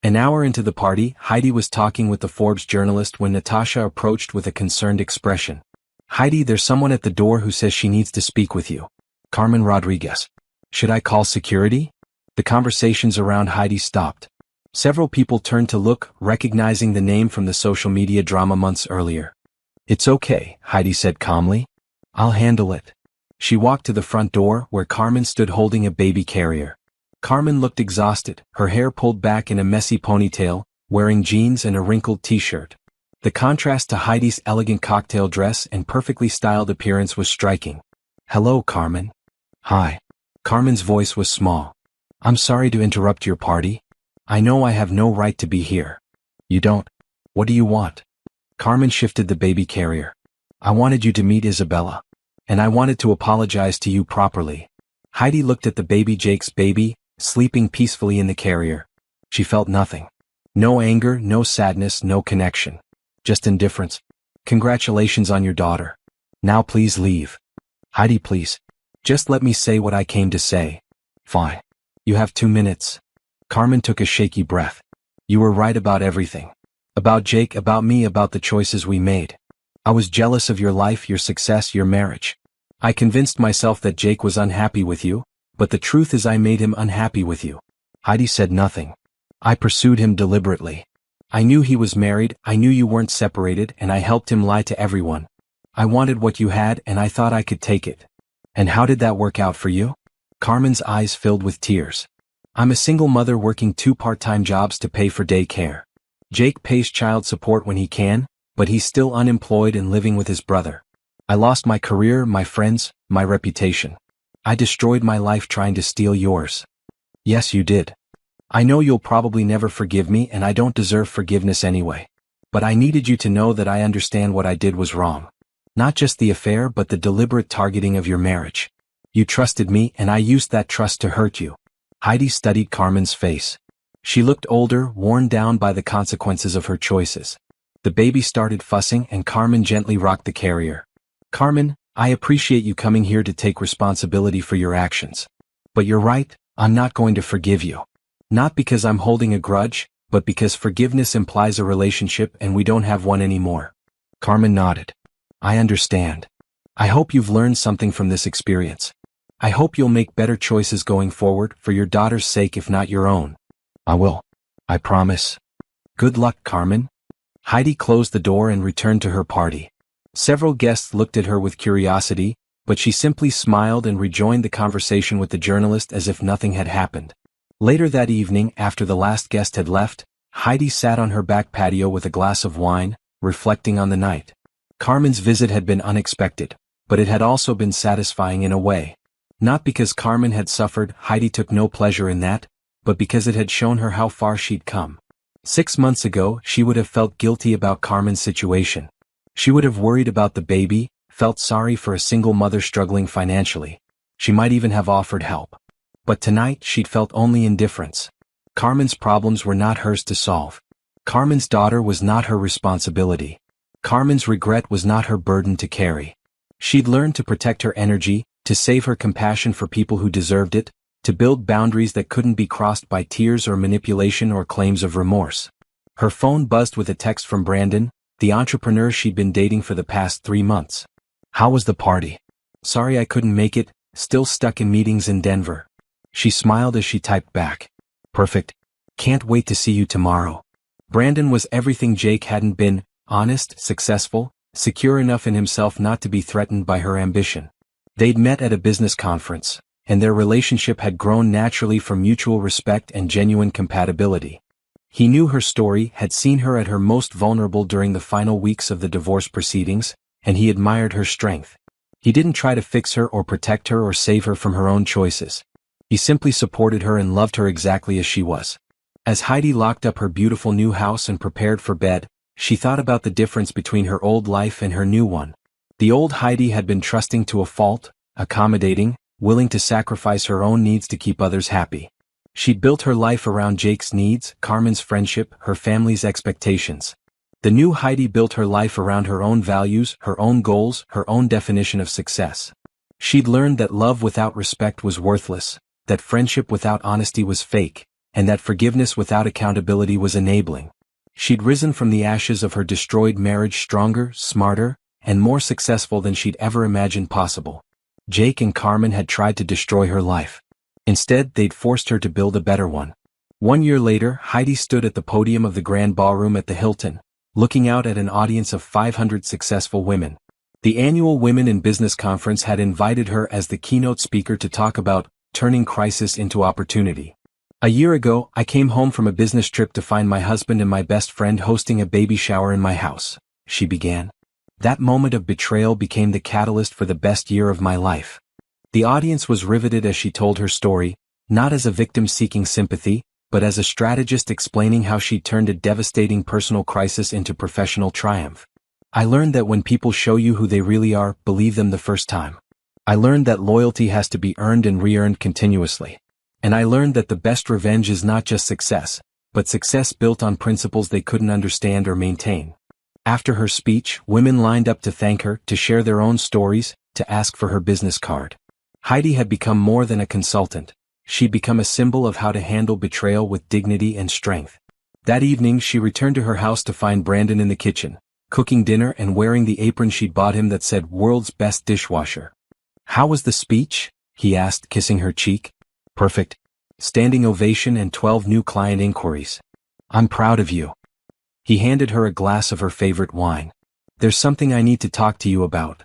An hour into the party, Heidi was talking with the Forbes journalist when Natasha approached with a concerned expression. Heidi, there's someone at the door who says she needs to speak with you. Carmen Rodriguez. Should I call security? The conversations around Heidi stopped. Several people turned to look, recognizing the name from the social media drama months earlier. It's okay, Heidi said calmly. I'll handle it. She walked to the front door, where Carmen stood holding a baby carrier. Carmen looked exhausted, her hair pulled back in a messy ponytail, wearing jeans and a wrinkled t-shirt. The contrast to Heidi's elegant cocktail dress and perfectly styled appearance was striking. Hello, Carmen. Hi. Carmen's voice was small. I'm sorry to interrupt your party. I know I have no right to be here. You don't? What do you want? Carmen shifted the baby carrier. I wanted you to meet Isabella. And I wanted to apologize to you properly. Heidi looked at the baby Jake's baby, sleeping peacefully in the carrier. She felt nothing. No anger, no sadness, no connection. Just indifference. Congratulations on your daughter. Now please leave. Heidi, please. Just let me say what I came to say. Fine. You have 2 minutes. Carmen took a shaky breath. You were right about everything. About Jake, about me, about the choices we made. I was jealous of your life, your success, your marriage. I convinced myself that Jake was unhappy with you, but the truth is I made him unhappy with you. Heidi said nothing. I pursued him deliberately. I knew he was married, I knew you weren't separated, and I helped him lie to everyone. I wanted what you had, and I thought I could take it. And how did that work out for you? Carmen's eyes filled with tears. I'm a single mother working 2 part-time jobs to pay for daycare. Jake pays child support when he can, but he's still unemployed and living with his brother. I lost my career, my friends, my reputation. I destroyed my life trying to steal yours. Yes, you did. I know you'll probably never forgive me, and I don't deserve forgiveness anyway. But I needed you to know that I understand what I did was wrong. Not just the affair, but the deliberate targeting of your marriage. You trusted me, and I used that trust to hurt you. Heidi studied Carmen's face. She looked older, worn down by the consequences of her choices. The baby started fussing, and Carmen gently rocked the carrier. Carmen, I appreciate you coming here to take responsibility for your actions. But you're right, I'm not going to forgive you. Not because I'm holding a grudge, but because forgiveness implies a relationship and we don't have one anymore. Carmen nodded. I understand. I hope you've learned something from this experience. I hope you'll make better choices going forward, for your daughter's sake if not your own. I will. I promise. Good luck, Carmen. Heidi closed the door and returned to her party. Several guests looked at her with curiosity, but she simply smiled and rejoined the conversation with the journalist as if nothing had happened. Later that evening, after the last guest had left, Heidi sat on her back patio with a glass of wine, reflecting on the night. Carmen's visit had been unexpected, but it had also been satisfying in a way. Not because Carmen had suffered, Heidi took no pleasure in that, but because it had shown her how far she'd come. 6 months ago, she would have felt guilty about Carmen's situation. She would have worried about the baby, felt sorry for a single mother struggling financially. She might even have offered help. But tonight, she'd felt only indifference. Carmen's problems were not hers to solve. Carmen's daughter was not her responsibility. Carmen's regret was not her burden to carry. She'd learned to protect her energy, to save her compassion for people who deserved it, to build boundaries that couldn't be crossed by tears or manipulation or claims of remorse. Her phone buzzed with a text from Brandon, the entrepreneur she'd been dating for the past 3 months. How was the party? Sorry I couldn't make it, still stuck in meetings in Denver. She smiled as she typed back. Perfect. Can't wait to see you tomorrow. Brandon was everything Jake hadn't been: honest, successful, secure enough in himself not to be threatened by her ambition. They'd met at a business conference, and their relationship had grown naturally from mutual respect and genuine compatibility. He knew her story, had seen her at her most vulnerable during the final weeks of the divorce proceedings, and he admired her strength. He didn't try to fix her or protect her or save her from her own choices. He simply supported her and loved her exactly as she was. As Heidi locked up her beautiful new house and prepared for bed, she thought about the difference between her old life and her new one. The old Heidi had been trusting to a fault, accommodating, willing to sacrifice her own needs to keep others happy. She'd built her life around Jake's needs, Carmen's friendship, her family's expectations. The new Heidi built her life around her own values, her own goals, her own definition of success. She'd learned that love without respect was worthless, that friendship without honesty was fake, and that forgiveness without accountability was enabling. She'd risen from the ashes of her destroyed marriage stronger, smarter, and more successful than she'd ever imagined possible. Jake and Carmen had tried to destroy her life. Instead, they'd forced her to build a better one. 1 year later, Heidi stood at the podium of the Grand Ballroom at the Hilton, looking out at an audience of 500 successful women. The annual Women in Business Conference had invited her as the keynote speaker to talk about turning crisis into opportunity. "A year ago, I came home from a business trip to find my husband and my best friend hosting a baby shower in my house," she began. "That moment of betrayal became the catalyst for the best year of my life." The audience was riveted as she told her story, not as a victim seeking sympathy, but as a strategist explaining how she turned a devastating personal crisis into professional triumph. "I learned that when people show you who they really are, believe them the first time. I learned that loyalty has to be earned and re-earned continuously. And I learned that the best revenge is not just success, but success built on principles they couldn't understand or maintain." After her speech, women lined up to thank her, to share their own stories, to ask for her business card. Heidi had become more than a consultant. She'd become a symbol of how to handle betrayal with dignity and strength. That evening, she returned to her house to find Brandon in the kitchen, cooking dinner and wearing the apron she'd bought him that said "World's Best Dishwasher." "How was the speech?" he asked, kissing her cheek. "Perfect. Standing ovation and 12 new client inquiries. I'm proud of you." He handed her a glass of her favorite wine. "There's something I need to talk to you about."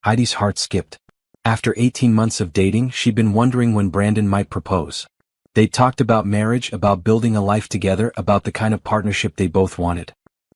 Heidi's heart skipped. After 18 months of dating, she'd been wondering when Brandon might propose. They'd talked about marriage, about building a life together, about the kind of partnership they both wanted.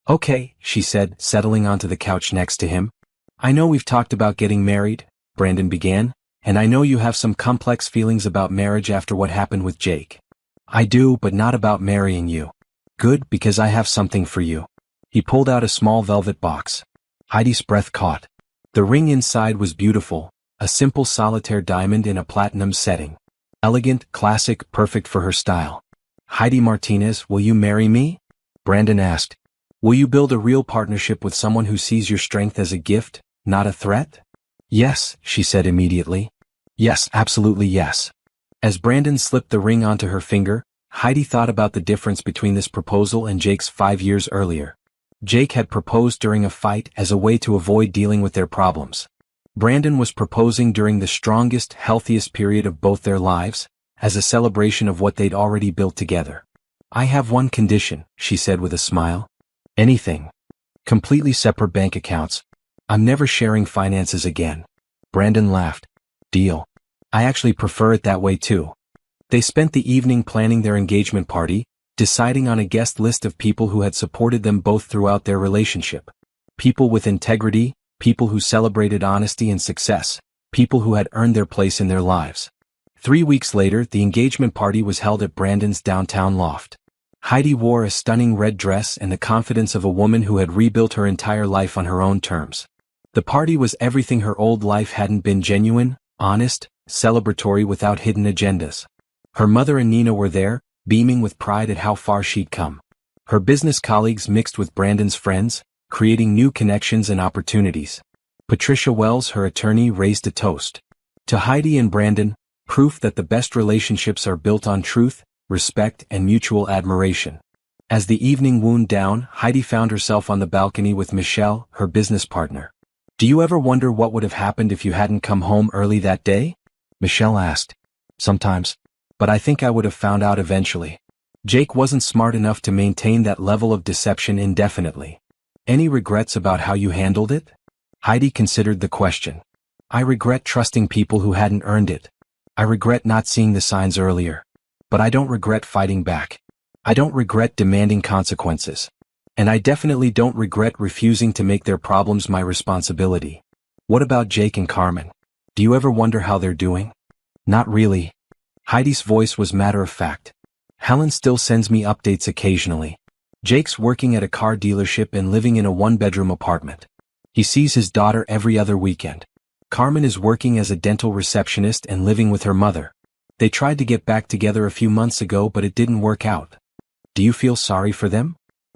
"Okay," she said, settling onto the couch next to him. "I know we've talked about getting married," Brandon began, "and I know you have some complex feelings about marriage after what happened with Jake." "I do, but not about marrying you." "Good, because I have something for you." He pulled out a small velvet box. Heidi's breath caught. The ring inside was beautiful, a simple solitaire diamond in a platinum setting. Elegant, classic, perfect for her style. "Heidi Martinez, will you marry me?" Brandon asked. "Will you build a real partnership with someone who sees your strength as a gift, not a threat?" "Yes," she said immediately. "Yes, absolutely yes." As Brandon slipped the ring onto her finger, Heidi thought about the difference between this proposal and Jake's 5 years earlier. Jake had proposed during a fight as a way to avoid dealing with their problems. Brandon was proposing during the strongest, healthiest period of both their lives, as a celebration of what they'd already built together. "I have one condition," she said with a smile. "Anything. Completely separate bank accounts. I'm never sharing finances again." Brandon laughed. "Deal. I actually prefer it that way too." They spent the evening planning their engagement party, deciding on a guest list of people who had supported them both throughout their relationship. People with integrity, people who celebrated honesty and success, people who had earned their place in their lives. 3 weeks later, the engagement party was held at Brandon's downtown loft. Heidi wore a stunning red dress and the confidence of a woman who had rebuilt her entire life on her own terms. The party was everything her old life hadn't been: genuine, honest, celebratory without hidden agendas. Her mother and Nina were there, beaming with pride at how far she'd come. Her business colleagues mixed with Brandon's friends, creating new connections and opportunities. Patricia Wells, her attorney, raised a toast. To Heidi and Brandon, proof that the best relationships are built on truth, respect, and mutual admiration. As the evening wound down, Heidi found herself on the balcony with Michelle, her business partner. "Do you ever wonder what would have happened if you hadn't come home early that day?" Michelle asked. "Sometimes. But I think I would have found out eventually. Jake wasn't smart enough to maintain that level of deception indefinitely." "Any regrets about how you handled it?" Heidi considered the question. "I regret trusting people who hadn't earned it. I regret not seeing the signs earlier. But I don't regret fighting back. I don't regret demanding consequences. And I definitely don't regret refusing to make their problems my responsibility." "What about Jake and Carmen? Do you ever wonder how they're doing?" "Not really." Heidi's voice was matter-of-fact. "Helen still sends me updates occasionally. Jake's working at a car dealership and living in a one-bedroom apartment. He sees his daughter every other weekend. Carmen is working as a dental receptionist and living with her mother. They tried to get back together a few months ago, but it didn't work out." "Do you feel sorry for them?"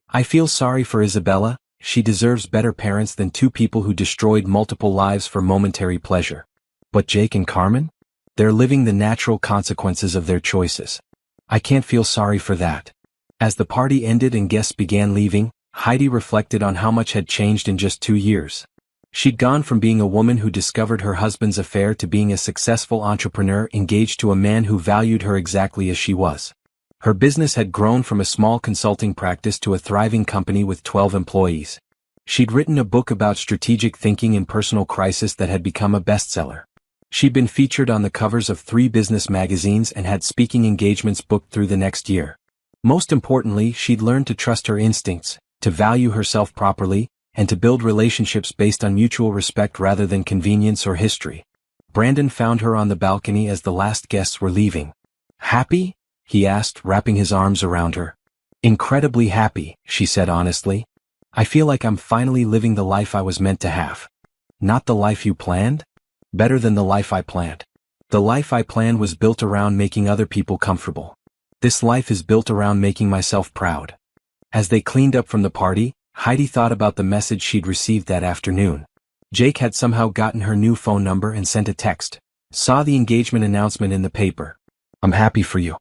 "I feel sorry for Isabella, She deserves better parents than two people who destroyed multiple lives for momentary pleasure. But Jake and Carmen? They're living the natural consequences of their choices. I can't feel sorry for that. As the party ended and guests began leaving, Heidi reflected on how much had changed in just 2 years. She'd gone from being a woman who discovered her husband's affair to being a successful entrepreneur engaged to a man who valued her exactly as she was. Her business had grown from a small consulting practice to a thriving company with 12 employees. She'd written a book about strategic thinking in personal crisis that had become a bestseller. She'd been featured on the covers of 3 business magazines and had speaking engagements booked through the next year. Most importantly, she'd learned to trust her instincts, to value herself properly, and to build relationships based on mutual respect rather than convenience or history. Brandon found her on the balcony as the last guests were leaving. "Happy?" he asked, wrapping his arms around her. "Incredibly happy," she said honestly. "I feel like I'm finally living the life I was meant to have." "Not the life you planned?" "Better than the life I planned. The life I planned was built around making other people comfortable. This life is built around making myself proud." As they cleaned up from the party, Heidi thought about the message she'd received that afternoon. Jake had somehow gotten her new phone number and sent a text. "Saw the engagement announcement in the paper. I'm happy for you.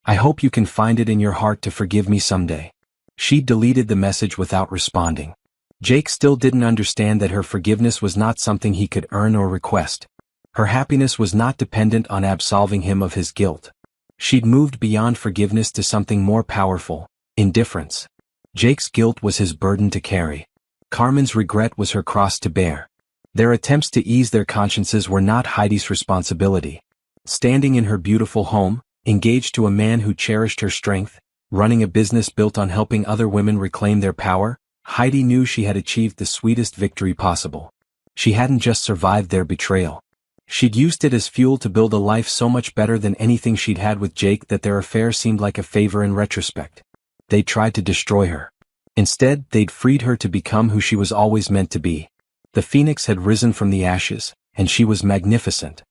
I hope you can find it in your heart to forgive me someday." She deleted the message without responding. Jake still didn't understand that her forgiveness was not something he could earn or request. Her happiness was not dependent on absolving him of his guilt. She'd moved beyond forgiveness to something more powerful: indifference. Jake's guilt was his burden to carry. Carmen's regret was her cross to bear. Their attempts to ease their consciences were not Heidi's responsibility. Standing in her beautiful home, engaged to a man who cherished her strength, running a business built on helping other women reclaim their power, Heidi knew she had achieved the sweetest victory possible. She hadn't just survived their betrayal. She'd used it as fuel to build a life so much better than anything she'd had with Jake that their affair seemed like a favor in retrospect. They tried to destroy her. Instead, they'd freed her to become who she was always meant to be. The phoenix had risen from the ashes, and she was magnificent.